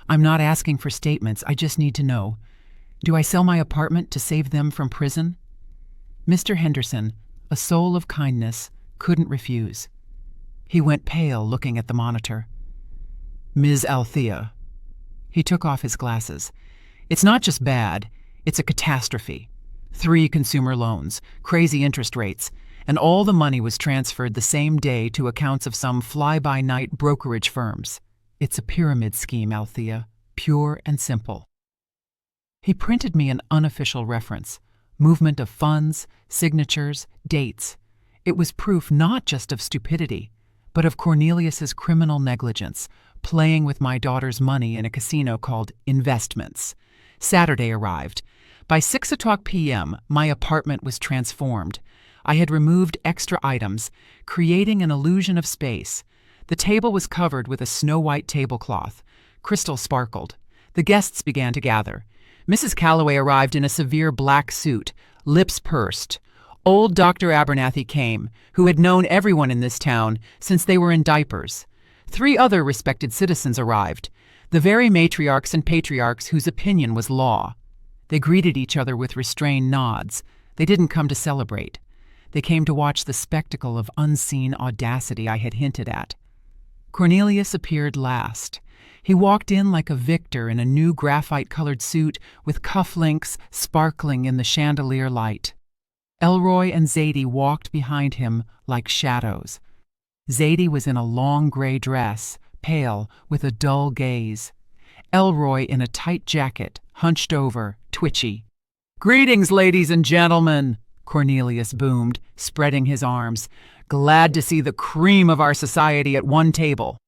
S1: I'm not asking for statements, I just need to know. Do I sell my apartment to save them from prison? Mr. Henderson, a soul of kindness, couldn't refuse. He went pale, looking at the monitor. Ms. Althea. He took off his glasses. It's not just bad, it's a catastrophe. 3 consumer loans, crazy interest rates, and all the money was transferred the same day to accounts of some fly-by-night brokerage firms. It's a pyramid scheme, Althea, pure and simple. He printed me an unofficial reference, movement of funds, signatures, dates. It was proof not just of stupidity, but of Cornelius's criminal negligence, playing with my daughter's money in a casino called Investments. Saturday arrived. By 6:00 p.m., my apartment was transformed. I had removed extra items, creating an illusion of space. The table was covered with a snow-white tablecloth. Crystal sparkled. The guests began to gather. Mrs. Calloway arrived in a severe black suit, lips pursed. Old Dr. Abernathy came, who had known everyone in this town since they were in diapers. 3 other respected citizens arrived. The very matriarchs and patriarchs whose opinion was law. They greeted each other with restrained nods. They didn't come to celebrate. They came to watch the spectacle of unseen audacity I had hinted at. Cornelius appeared last. He walked in like a victor in a new graphite-colored suit with cufflinks sparkling in the chandelier light. Elroy and Zadie walked behind him like shadows. Zadie was in a long gray dress, pale, with a dull gaze. Elroy in a tight jacket, hunched over, twitchy. "Greetings, ladies and gentlemen," Cornelius boomed, spreading his arms. "Glad to see the cream of our society at one table."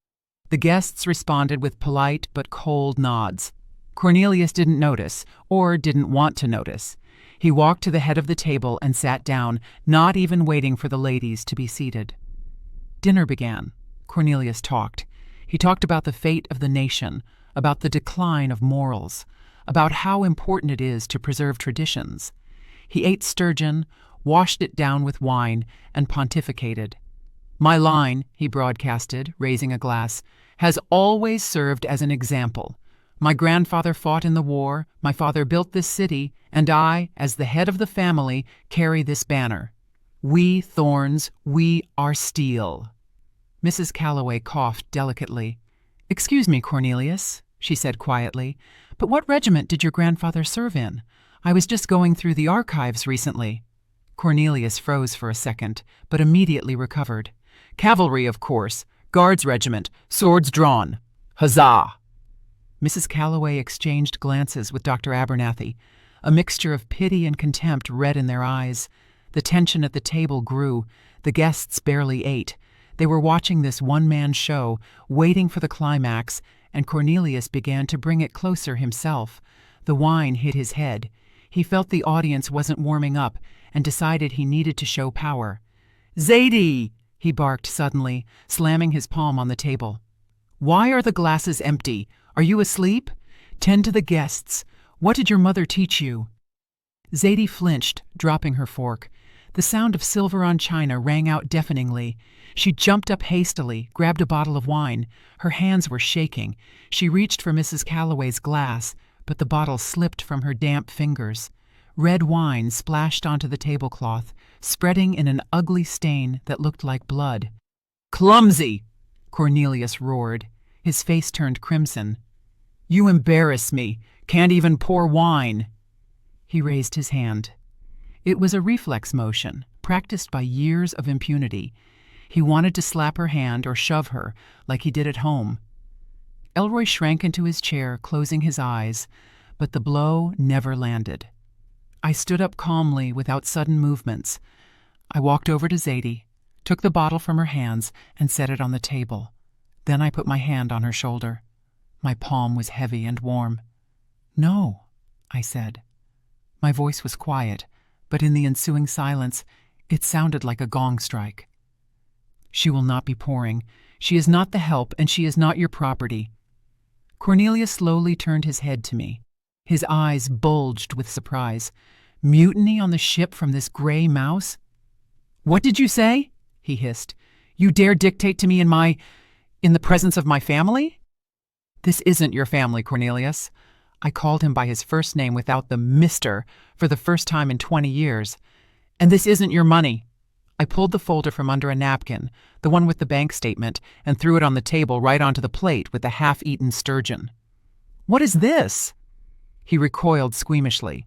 S1: The guests responded with polite but cold nods. Cornelius didn't notice, or didn't want to notice. He walked to the head of the table and sat down, not even waiting for the ladies to be seated. Dinner began. Cornelius talked. He talked about the fate of the nation, about the decline of morals, about how important it is to preserve traditions. He ate sturgeon, washed it down with wine, and pontificated. "My line," he broadcasted, raising a glass, "has always served as an example. My grandfather fought in the war, my father built this city, and I, as the head of the family, carry this banner. We thorns, we are steel." Mrs. Calloway coughed delicately. "Excuse me, Cornelius," she said quietly, "but what regiment did your grandfather serve in? I was just going through the archives recently." Cornelius froze for a second, but immediately recovered. "Cavalry, of course. Guards regiment. Swords drawn. Huzzah!" Mrs. Calloway exchanged glances with Dr. Abernathy. A mixture of pity and contempt read in their eyes. The tension at the table grew. The guests barely ate. They were watching this one-man show, waiting for the climax, and Cornelius began to bring it closer himself. The wine hit his head. He felt the audience wasn't warming up and decided he needed to show power. "Zadie!" he barked suddenly, slamming his palm on the table. "Why are the glasses empty? Are you asleep? Tend to the guests. What did your mother teach you?" Zadie flinched, dropping her fork. The sound of silver on china rang out deafeningly. She jumped up hastily, grabbed a bottle of wine. Her hands were shaking. She reached for Mrs. Calloway's glass, but the bottle slipped from her damp fingers. Red wine splashed onto the tablecloth, spreading in an ugly stain that looked like blood. "Clumsy!" Cornelius roared. His face turned crimson. "You embarrass me. Can't even pour wine." He raised his hand. It was a reflex motion, practiced by years of impunity. He wanted to slap her hand or shove her, like he did at home. Elroy shrank into his chair, closing his eyes, but the blow never landed. I stood up calmly, without sudden movements. I walked over to Zadie, took the bottle from her hands, and set it on the table. Then I put my hand on her shoulder. My palm was heavy and warm. "No," I said. My voice was quiet, but in the ensuing silence, it sounded like a gong strike. "She will not be pouring. She is not the help, and she is not your property." Cornelius slowly turned his head to me. His eyes bulged with surprise. "Mutiny on the ship from this gray mouse?" "What did you say?" he hissed. "You dare dictate to me in the presence of my family?" "This isn't your family, Cornelius." I called him by his first name without the "Mr." for the first time in 20 years. "And this isn't your money." I pulled the folder from under a napkin, the one with the bank statement, and threw it on the table right onto the plate with the half-eaten sturgeon. "What is this?" He recoiled squeamishly.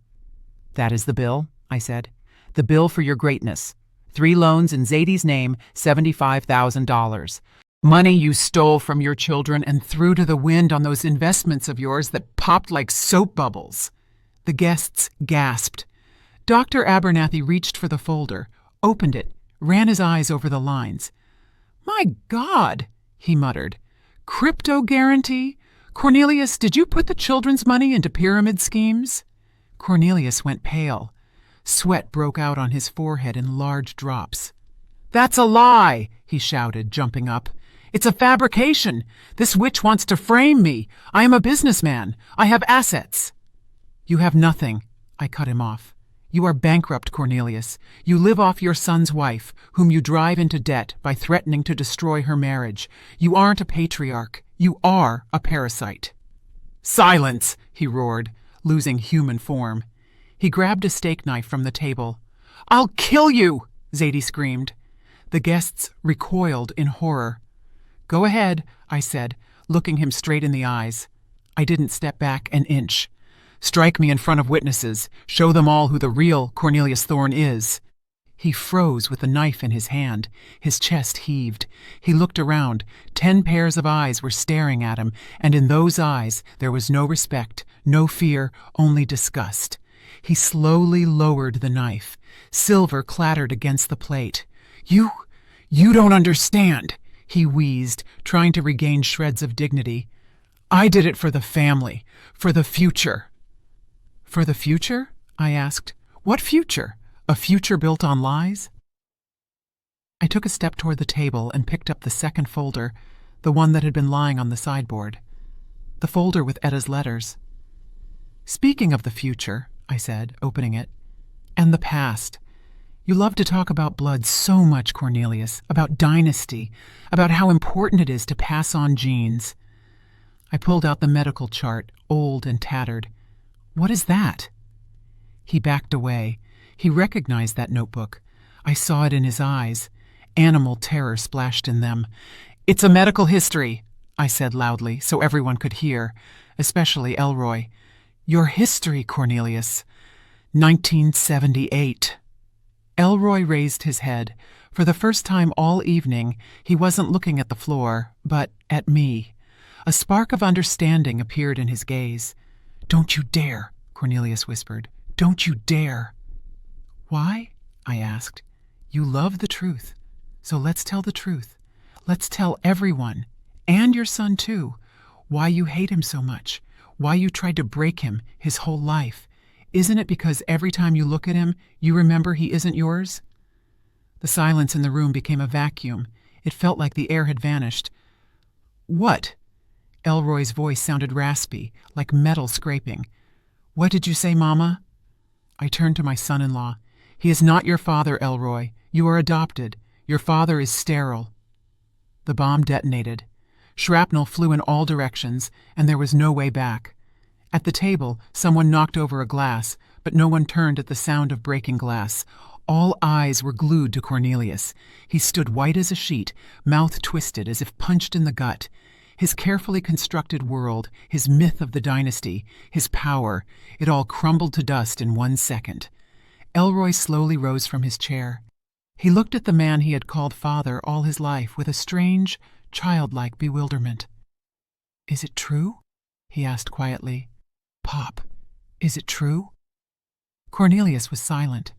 S1: "That is the bill," I said. "The bill for your greatness. 3 loans in Zadie's name, $75,000. Money you stole from your children and threw to the wind on those investments of yours that popped like soap bubbles." The guests gasped. Dr. Abernathy reached for the folder, opened it, ran his eyes over the lines. "My God," he muttered. "Crypto guarantee? Cornelius, did you put the children's money into pyramid schemes?" Cornelius went pale. Sweat broke out on his forehead in large drops. "That's a lie," he shouted, jumping up. "It's a fabrication. This witch wants to frame me. I am a businessman. I have assets." "You have nothing," I cut him off. "You are bankrupt, Cornelius. You live off your son's wife, whom you drive into debt by threatening to destroy her marriage. You aren't a patriarch. You are a parasite." "Silence!" he roared, losing human form. He grabbed a steak knife from the table. "I'll kill you!" Zadie screamed. The guests recoiled in horror. "Go ahead," I said, looking him straight in the eyes. I didn't step back an inch. "Strike me in front of witnesses. Show them all who the real Cornelius Thorne is." He froze with the knife in his hand. His chest heaved. He looked around. 10 pairs of eyes were staring at him, and in those eyes there was no respect, no fear, only disgust. He slowly lowered the knife. Silver clattered against the plate. You don't understand," he wheezed, trying to regain shreds of dignity. "I did it for the family, for the future." "For the future?" I asked. "What future? A future built on lies?" I took a step toward the table and picked up the second folder, the one that had been lying on the sideboard. The folder with Etta's letters. "Speaking of the future," I said, opening it, "and the past. You love to talk about blood so much, Cornelius, about dynasty, about how important it is to pass on genes." I pulled out the medical chart, old and tattered. "What is that?" He backed away. He recognized that notebook. I saw it in his eyes. Animal terror splashed in them. "It's a medical history," I said loudly so everyone could hear, especially Elroy. "Your history, Cornelius. 1978. Elroy raised his head. For the first time all evening, he wasn't looking at the floor, but at me. A spark of understanding appeared in his gaze. "Don't you dare," Cornelius whispered. "Don't you dare." "Why?" I asked. "You love the truth. So let's tell the truth. Let's tell everyone, and your son too, why you hate him so much, why you tried to break him his whole life. Isn't it because every time you look at him, you remember he isn't yours?" The silence in the room became a vacuum. It felt like the air had vanished. "What?" Elroy's voice sounded raspy, like metal scraping. "What did you say, Mama?" I turned to my son-in-law. "He is not your father, Elroy. You are adopted. Your father is sterile." The bomb detonated. Shrapnel flew in all directions, and there was no way back. At the table, someone knocked over a glass, but no one turned at the sound of breaking glass. All eyes were glued to Cornelius. He stood white as a sheet, mouth twisted as if punched in the gut. His carefully constructed world, his myth of the dynasty, his power, it all crumbled to dust in 1 second. Elroy slowly rose from his chair. He looked at the man he had called father all his life with a strange, childlike bewilderment. "Is it true?" he asked quietly. "Pop, is it true?" Cornelius was silent.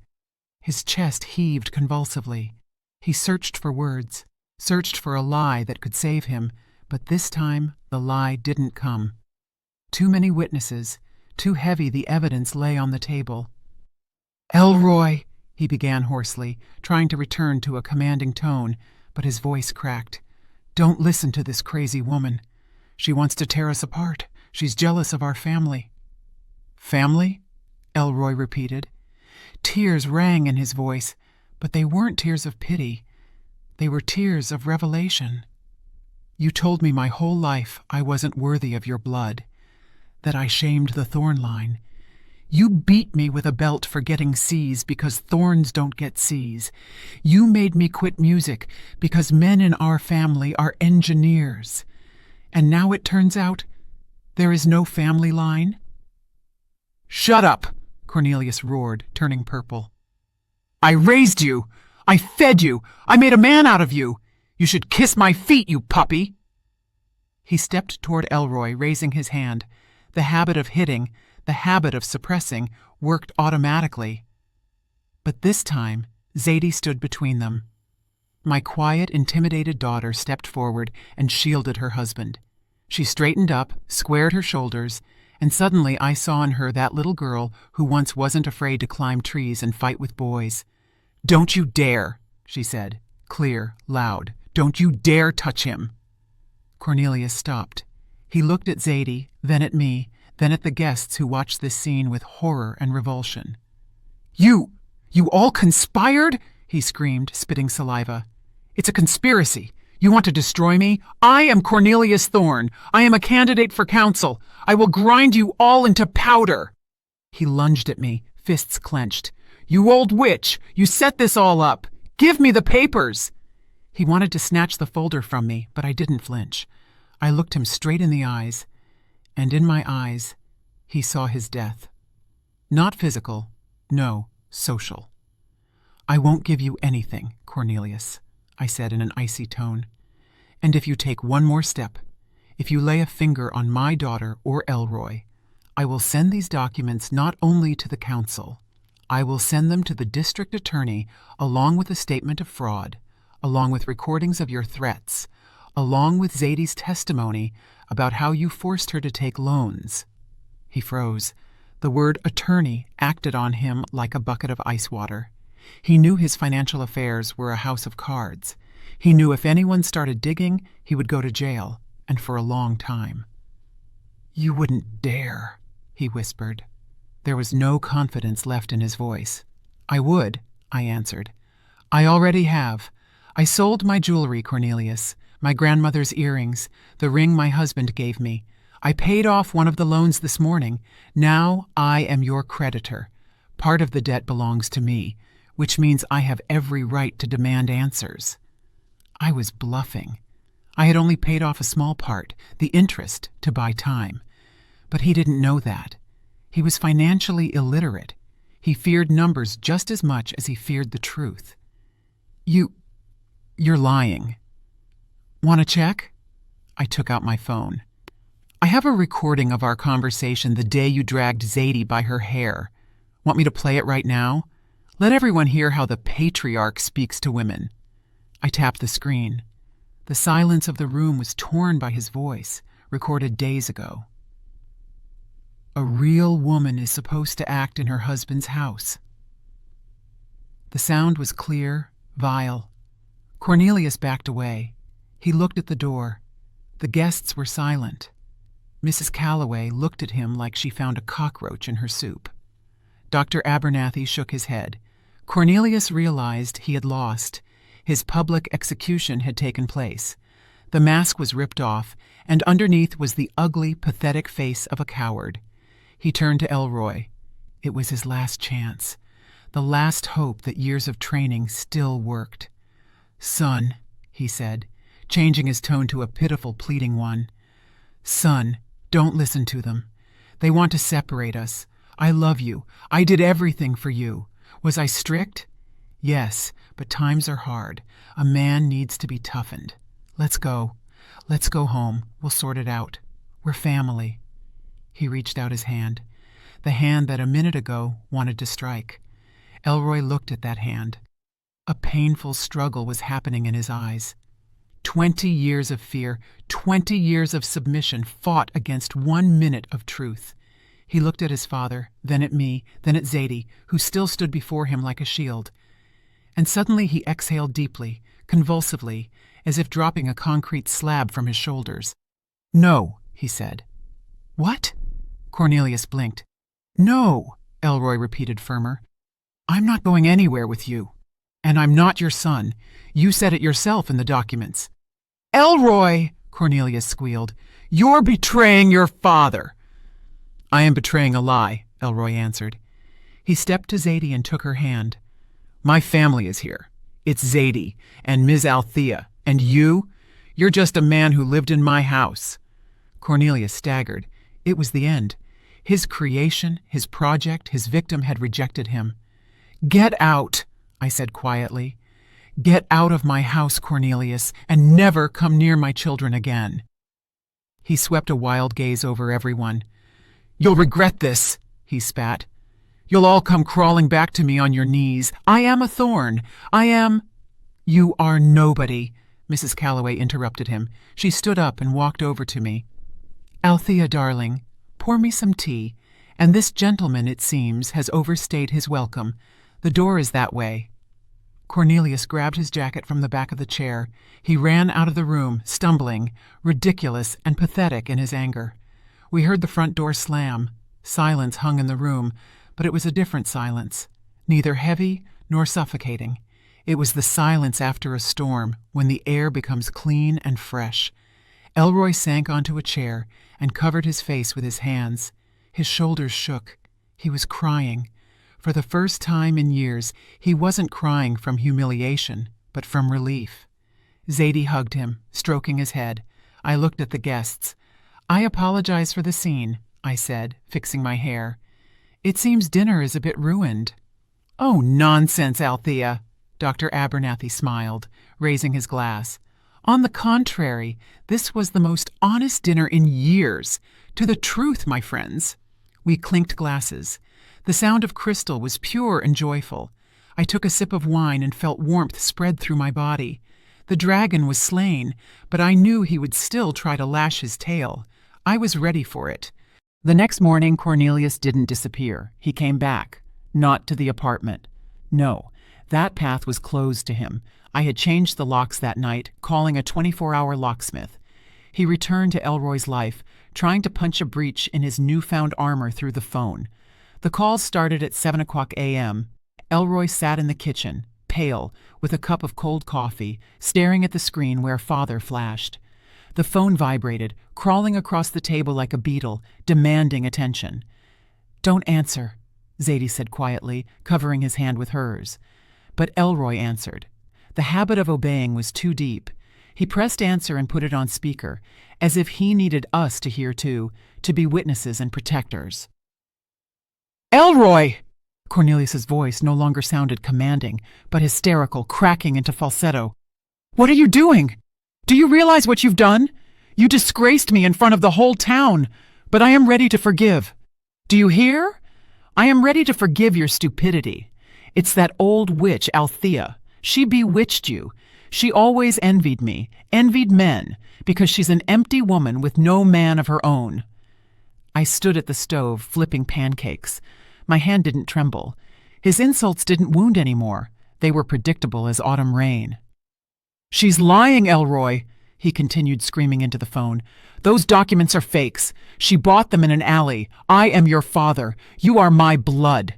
S1: His chest heaved convulsively. He searched for words, searched for a lie that could save him, but this time the lie didn't come. Too many witnesses, too heavy the evidence lay on the table. "Elroy," he began hoarsely, trying to return to a commanding tone, but his voice cracked. "Don't listen to this crazy woman. She wants to tear us apart. She's jealous of our family." "Family?" Elroy repeated. Tears rang in his voice, but they weren't tears of pity. They were tears of revelation. "You told me my whole life I wasn't worthy of your blood, that I shamed the Thorne line. You beat me with a belt for getting C's because Thornes don't get C's. You made me quit music because men in our family are engineers. And now it turns out there is no family line?" "Shut up!" Cornelius roared, turning purple. "I raised you. I fed you. I made a man out of you. You should kiss my feet, you puppy." He stepped toward Elroy, raising his hand. The habit of hitting, the habit of suppressing, worked automatically. But this time, Zadie stood between them. My quiet, intimidated daughter stepped forward and shielded her husband. She straightened up, squared her shoulders, and suddenly I saw in her that little girl who once wasn't afraid to climb trees and fight with boys. "Don't you dare," she said, clear, loud. "Don't you dare touch him." Cornelius stopped. He looked at Zadie, then at me, then at the guests who watched this scene with horror and revulsion. You all conspired?" he screamed, spitting saliva. "It's a conspiracy. You want to destroy me? I am Cornelius Thorne. I am a candidate for council. I will grind you all into powder." He lunged at me, fists clenched. "You old witch! You set this all up! Give me the papers!" He wanted to snatch the folder from me, but I didn't flinch. I looked him straight in the eyes, and in my eyes, he saw his death. Not physical, no, social. "I won't give you anything, Cornelius," I said in an icy tone. "And if you take one more step, if you lay a finger on my daughter or Elroy, I will send these documents not only to the council, I will send them to the district attorney along with a statement of fraud, along with recordings of your threats, along with Zadie's testimony about how you forced her to take loans." He froze. The word attorney acted on him like a bucket of ice water. He knew his financial affairs were a house of cards. He knew if anyone started digging, he would go to jail, and for a long time. "You wouldn't dare," he whispered. There was no confidence left in his voice. "I would," I answered. "I already have. I sold my jewelry, Cornelius, my grandmother's earrings, the ring my husband gave me. I paid off one of the loans this morning. Now I am your creditor. Part of the debt belongs to me, which means I have every right to demand answers." I was bluffing. I had only paid off a small part, the interest, to buy time. But he didn't know that. He was financially illiterate. He feared numbers just as much as he feared the truth. You're lying." "Want to check?" I took out my phone. "I have a recording of our conversation the day you dragged Zadie by her hair. Want me to play it right now? Let everyone hear how the patriarch speaks to women." I tapped the screen. The silence of the room was torn by his voice, recorded days ago. "A real woman is supposed to act in her husband's house." The sound was clear, vile. Cornelius backed away. He looked at the door. The guests were silent. Mrs. Calloway looked at him like she found a cockroach in her soup. Dr. Abernathy shook his head. Cornelius realized he had lost. His public execution had taken place. The mask was ripped off, and underneath was the ugly, pathetic face of a coward. He turned to Elroy. It was his last chance, the last hope that years of training still worked. "Son," he said, changing his tone to a pitiful, pleading one. "Son, don't listen to them. They want to separate us. I love you. I did everything for you. Was I strict? Yes, but times are hard. A man needs to be toughened. Let's go. Let's go home. We'll sort it out. We're family." He reached out his hand, the hand that a minute ago wanted to strike. Elroy looked at that hand. A painful struggle was happening in his eyes. 20 years of fear, 20 years of submission fought against 1 minute of truth. He looked at his father, then at me, then at Zadie, who still stood before him like a shield. And suddenly he exhaled deeply, convulsively, as if dropping a concrete slab from his shoulders. "No," he said. "What?" Cornelius blinked. "No," Elroy repeated firmer. "I'm not going anywhere with you. And I'm not your son. You said it yourself in the documents." "Elroy!" Cornelius squealed. "You're betraying your father." "I am betraying a lie," Elroy answered. He stepped to Zadie and took her hand. "My family is here. It's Zadie and Ms. Althea. And you're just a man who lived in my house." Cornelius staggered. It was the end. His creation, his project, his victim had rejected him. "Get out," I said quietly. "Get out of my house, Cornelius, and never come near my children again." He swept a wild gaze over everyone. "You'll regret this," he spat. "You'll all come crawling back to me on your knees. I am a thorn. I am—" "You are nobody," Mrs. Calloway interrupted him. She stood up and walked over to me. "Althea, darling, pour me some tea. And this gentleman, it seems, has overstayed his welcome. The door is that way." Cornelius grabbed his jacket from the back of the chair. He ran out of the room, stumbling, ridiculous and pathetic in his anger. We heard the front door slam. Silence hung in the room, but it was a different silence, neither heavy nor suffocating. It was the silence after a storm, when the air becomes clean and fresh. Elroy sank onto a chair and covered his face with his hands. His shoulders shook. He was crying. For the first time in years, he wasn't crying from humiliation, but from relief. Zadie hugged him, stroking his head. I looked at the guests. "I apologize for the scene," I said, fixing my hair. "It seems dinner is a bit ruined." "Oh, nonsense, Althea," Dr. Abernathy smiled, raising his glass. "On the contrary, this was the most honest dinner in years. To the truth, my friends." We clinked glasses. The sound of crystal was pure and joyful. I took a sip of wine and felt warmth spread through my body. The dragon was slain, but I knew he would still try to lash his tail. I was ready for it. The next morning, Cornelius didn't disappear. He came back. Not to the apartment. No, that path was closed to him. I had changed the locks that night, calling a 24-hour locksmith. He returned to Elroy's life, trying to punch a breach in his newfound armor through the phone. The call started at 7:00 a.m. Elroy sat in the kitchen, pale, with a cup of cold coffee, staring at the screen where Father flashed. The phone vibrated, crawling across the table like a beetle, demanding attention. "Don't answer," Zadie said quietly, covering his hand with hers. But Elroy answered. The habit of obeying was too deep. He pressed answer and put it on speaker, as if he needed us to hear too, to be witnesses and protectors. "Elroy!" Cornelius's voice no longer sounded commanding, but hysterical, cracking into falsetto. "What are you doing? Do you realize what you've done? You disgraced me in front of the whole town, but I am ready to forgive. Do you hear? I am ready to forgive your stupidity. It's that old witch, Althea. She bewitched you. She always envied me, envied men, because she's an empty woman with no man of her own." I stood at the stove, flipping pancakes. My hand didn't tremble. His insults didn't wound anymore. They were predictable as autumn rain. "She's lying, Elroy," he continued, screaming into the phone. "Those documents are fakes. She bought them in an alley. I am your father. You are my blood.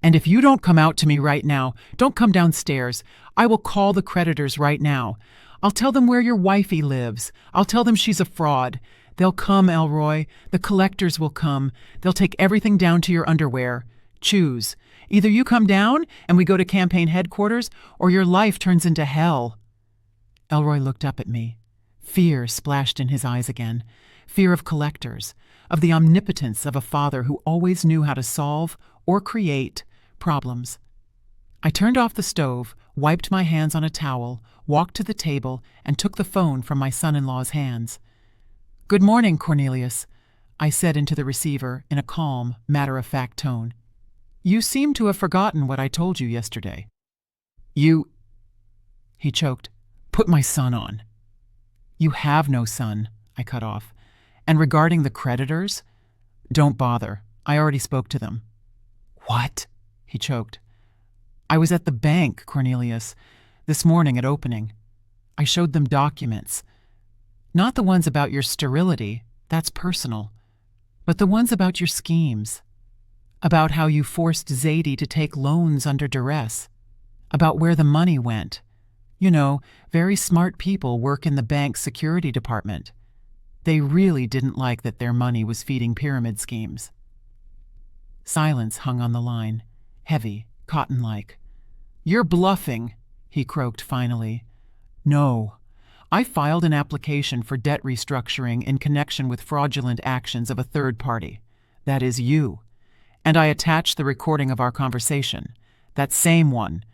S1: And if you don't come out to me right now, don't come downstairs, I will call the creditors right now. I'll tell them where your wifey lives. I'll tell them she's a fraud. They'll come, Elroy. The collectors will come. They'll take everything down to your underwear. Choose. Either you come down and we go to campaign headquarters, or your life turns into hell." Elroy looked up at me. Fear splashed in his eyes again. Fear of collectors, of the omnipotence of a father who always knew how to solve or create problems. I turned off the stove, wiped my hands on a towel, walked to the table, and took the phone from my son-in-law's hands. "Good morning, Cornelius," I said into the receiver in a calm, matter-of-fact tone. "You seem to have forgotten what I told you yesterday." "You—" He choked. "Put my son on." "You have no son," I cut off. "And regarding the creditors, don't bother. I already spoke to them." "What?" he choked. "I was at the bank, Cornelius, this morning at opening. I showed them documents. Not the ones about your sterility, that's personal, but the ones about your schemes. About how you forced Zadie to take loans under duress. About where the money went. You know, very smart people work in the bank's security department. They really didn't like that their money was feeding pyramid schemes." Silence hung on the line, heavy, cotton-like. "You're bluffing," he croaked finally. "No. I filed an application for debt restructuring in connection with fraudulent actions of a third party. That is you. And I attached the recording of our conversation. That same one.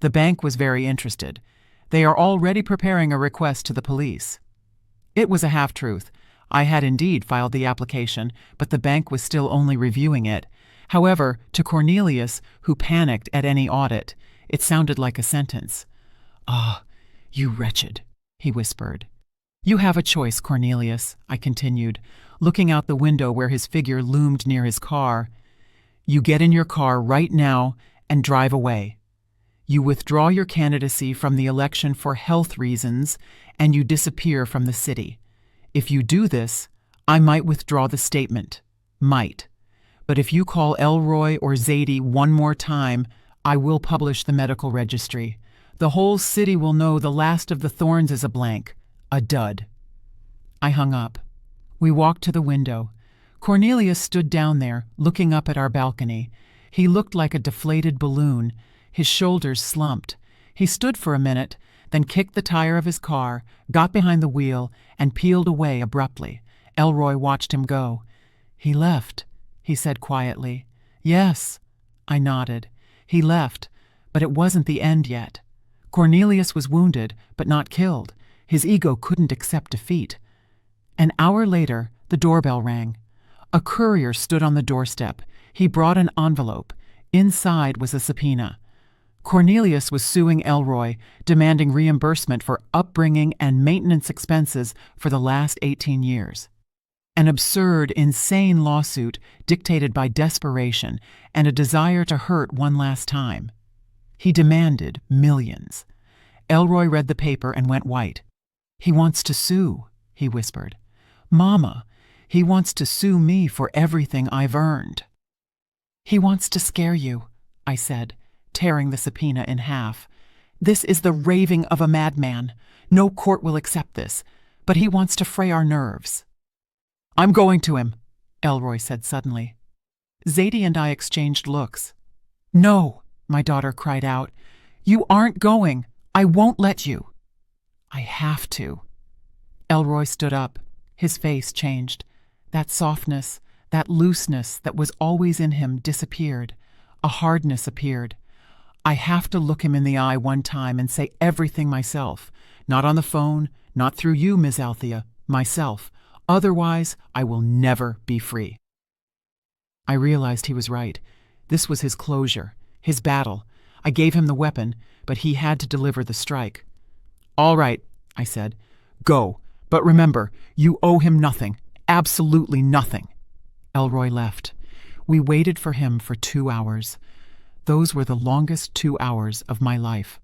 S1: The bank was very interested. They are already preparing a request to the police." It was a half-truth. I had indeed filed the application, but the bank was still only reviewing it. However, to Cornelius, who panicked at any audit, it sounded like a sentence. "Ah, you wretched," he whispered. "You have a choice, Cornelius," I continued, looking out the window where his figure loomed near his car. "You get in your car right now and drive away. You withdraw your candidacy from the election for health reasons, and you disappear from the city. If you do this, I might withdraw the statement. Might. But if you call Elroy or Zadie one more time, I will publish the medical registry. The whole city will know the last of the Thorns is a blank, a dud. I hung up. We walked to the window. Cornelius stood down there, looking up at our balcony. He looked like a deflated balloon. His shoulders slumped. He stood for a minute, then kicked the tire of his car, got behind the wheel, and peeled away abruptly. Elroy watched him go. "He left," he said quietly. "Yes." I nodded. "He left, but it wasn't the end yet. Cornelius was wounded, but not killed. His ego couldn't accept defeat." An hour later, the doorbell rang. A courier stood on the doorstep. He brought an envelope. Inside was a subpoena. Cornelius was suing Elroy, demanding reimbursement for upbringing and maintenance expenses for the last 18 years. An absurd, insane lawsuit dictated by desperation and a desire to hurt one last time. He demanded millions. Elroy read the paper and went white. "He wants to sue," he whispered. "Mama, he wants to sue me for everything I've earned." "He wants to scare you," I said, tearing the subpoena in half. "This is the raving of a madman. No court will accept this, but he wants to fray our nerves." "I'm going to him," Elroy said suddenly. Zadie and I exchanged looks. "No," my daughter cried out. "You aren't going. I won't let you." "I have to." Elroy stood up. His face changed. That softness, that looseness that was always in him disappeared. A hardness appeared. "I have to look him in the eye one time and say everything myself. Not on the phone, not through you, Miss Althea. Myself. Otherwise, I will never be free." I realized he was right. This was his closure, his battle. I gave him the weapon, but he had to deliver the strike. "All right," I said. "Go. But remember, you owe him nothing. Absolutely nothing." Elroy left. We waited for him for 2 hours. Those were the longest 2 hours of my life.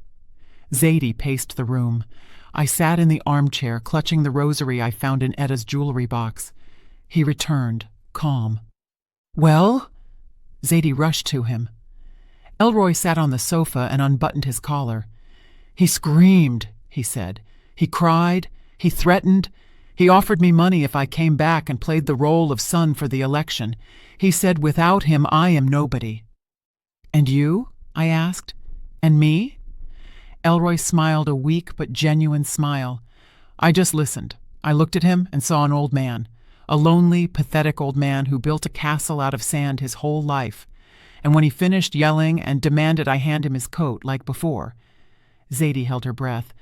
S1: Zadie paced the room. I sat in the armchair, clutching the rosary I found in Etta's jewelry box. He returned, calm. "Well?" Zadie rushed to him. Elroy sat on the sofa and unbuttoned his collar. "He screamed," he said. "He cried. He threatened. He offered me money if I came back and played the role of son for the election. He said without him I am nobody." "And you?" I asked. "And me?" Elroy smiled a weak but genuine smile. "I just listened. I looked at him and saw an old man. A lonely, pathetic old man who built a castle out of sand his whole life. And when he finished yelling and demanded I hand him his coat like before." Zadie held her breath.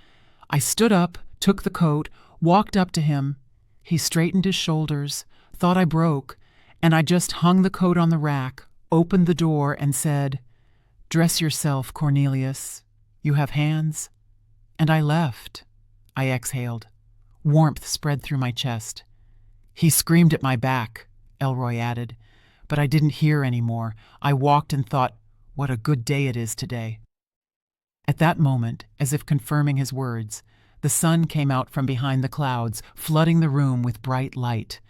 S1: "I stood up, took the coat, walked up to him. He straightened his shoulders, thought I broke, and I just hung the coat on the rack, opened the door, and said, 'Dress yourself, Cornelius. You have hands.' And I left." I exhaled. Warmth spread through my chest. "He screamed at my back," Elroy added, "but I didn't hear any more. I walked and thought, what a good day it is today." At that moment, as if confirming his words, the sun came out from behind the clouds, flooding the room with bright light.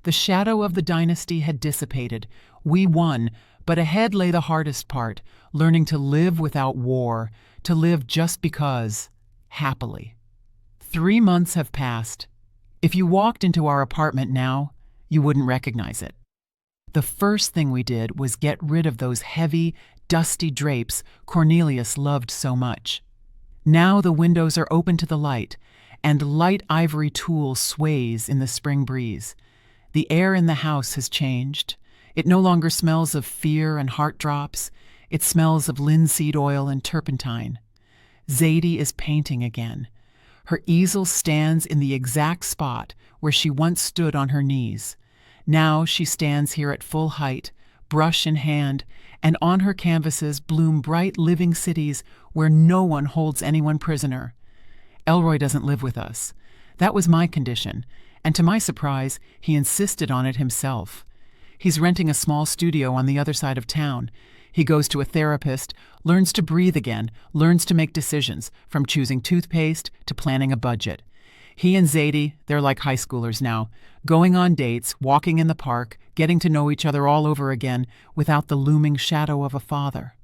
S1: The shadow of the dynasty had dissipated. We won, but ahead lay the hardest part, learning to live without war, to live just because, happily. 3 months have passed. If you walked into our apartment now, you wouldn't recognize it. The first thing we did was get rid of those heavy, dusty drapes Cornelius loved so much. Now the windows are open to the light, and light ivory tulle sways in the spring breeze. The air in the house has changed. It no longer smells of fear and heart drops. It smells of linseed oil and turpentine. Zadie is painting again. Her easel stands in the exact spot where she once stood on her knees. Now she stands here at full height, brush in hand, and on her canvases bloom bright living cities where no one holds anyone prisoner. Elroy doesn't live with us. That was my condition, and to my surprise, he insisted on it himself. He's renting a small studio on the other side of town. He goes to a therapist, learns to breathe again, learns to make decisions, from choosing toothpaste to planning a budget. He and Zadie, they're like high schoolers now, going on dates, walking in the park, getting to know each other all over again without the looming shadow of a father.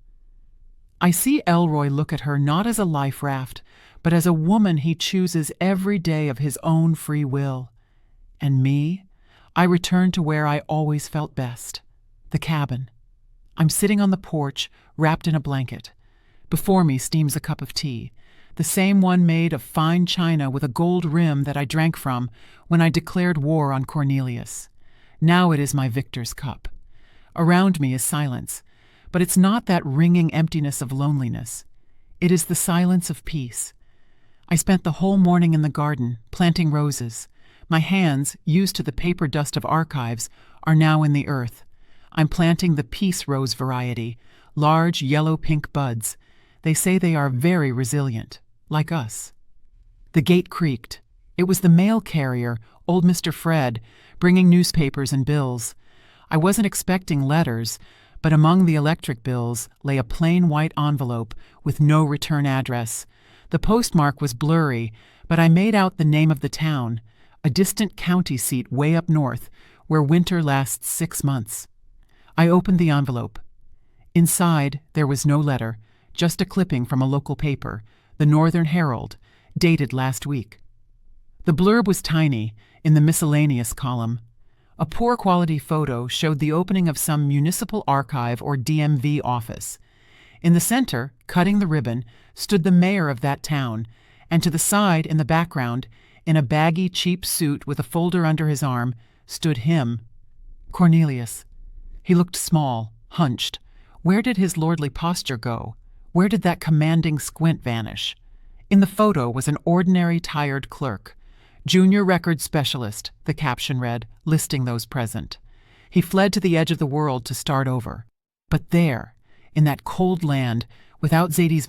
S1: I see Elroy look at her not as a life raft, but as a woman he chooses every day of his own free will. And me? I return to where I always felt best, the cabin. I'm sitting on the porch, wrapped in a blanket. Before me steams a cup of tea, the same one made of fine china with a gold rim that I drank from when I declared war on Cornelius. Now it is my victor's cup. Around me is silence, but it's not that ringing emptiness of loneliness. It is the silence of peace. I spent the whole morning in the garden, planting roses. My hands, used to the paper dust of archives, are now in the earth. I'm planting the peace rose variety, large yellow-pink buds. They say they are very resilient, like us. The gate creaked. It was the mail carrier, old Mr. Fred, bringing newspapers and bills. I wasn't expecting letters, but among the electric bills lay a plain white envelope with no return address. The postmark was blurry, but I made out the name of the town, a distant county seat way up north, where winter lasts 6 months. I opened the envelope. Inside, there was no letter, just a clipping from a local paper, the Northern Herald, dated last week. The blurb was tiny, in the miscellaneous column. A poor quality photo showed the opening of some municipal archive or DMV office. In the center, cutting the ribbon, stood the mayor of that town, and to the side, in the background, in a baggy, cheap suit with a folder under his arm, stood him, Cornelius. He looked small, hunched. Where did his lordly posture go? Where did that commanding squint vanish? In the photo was an ordinary tired clerk. Junior record specialist, the caption read, listing those present. He fled to the edge of the world to start over. But there, in that cold land, without Zadie's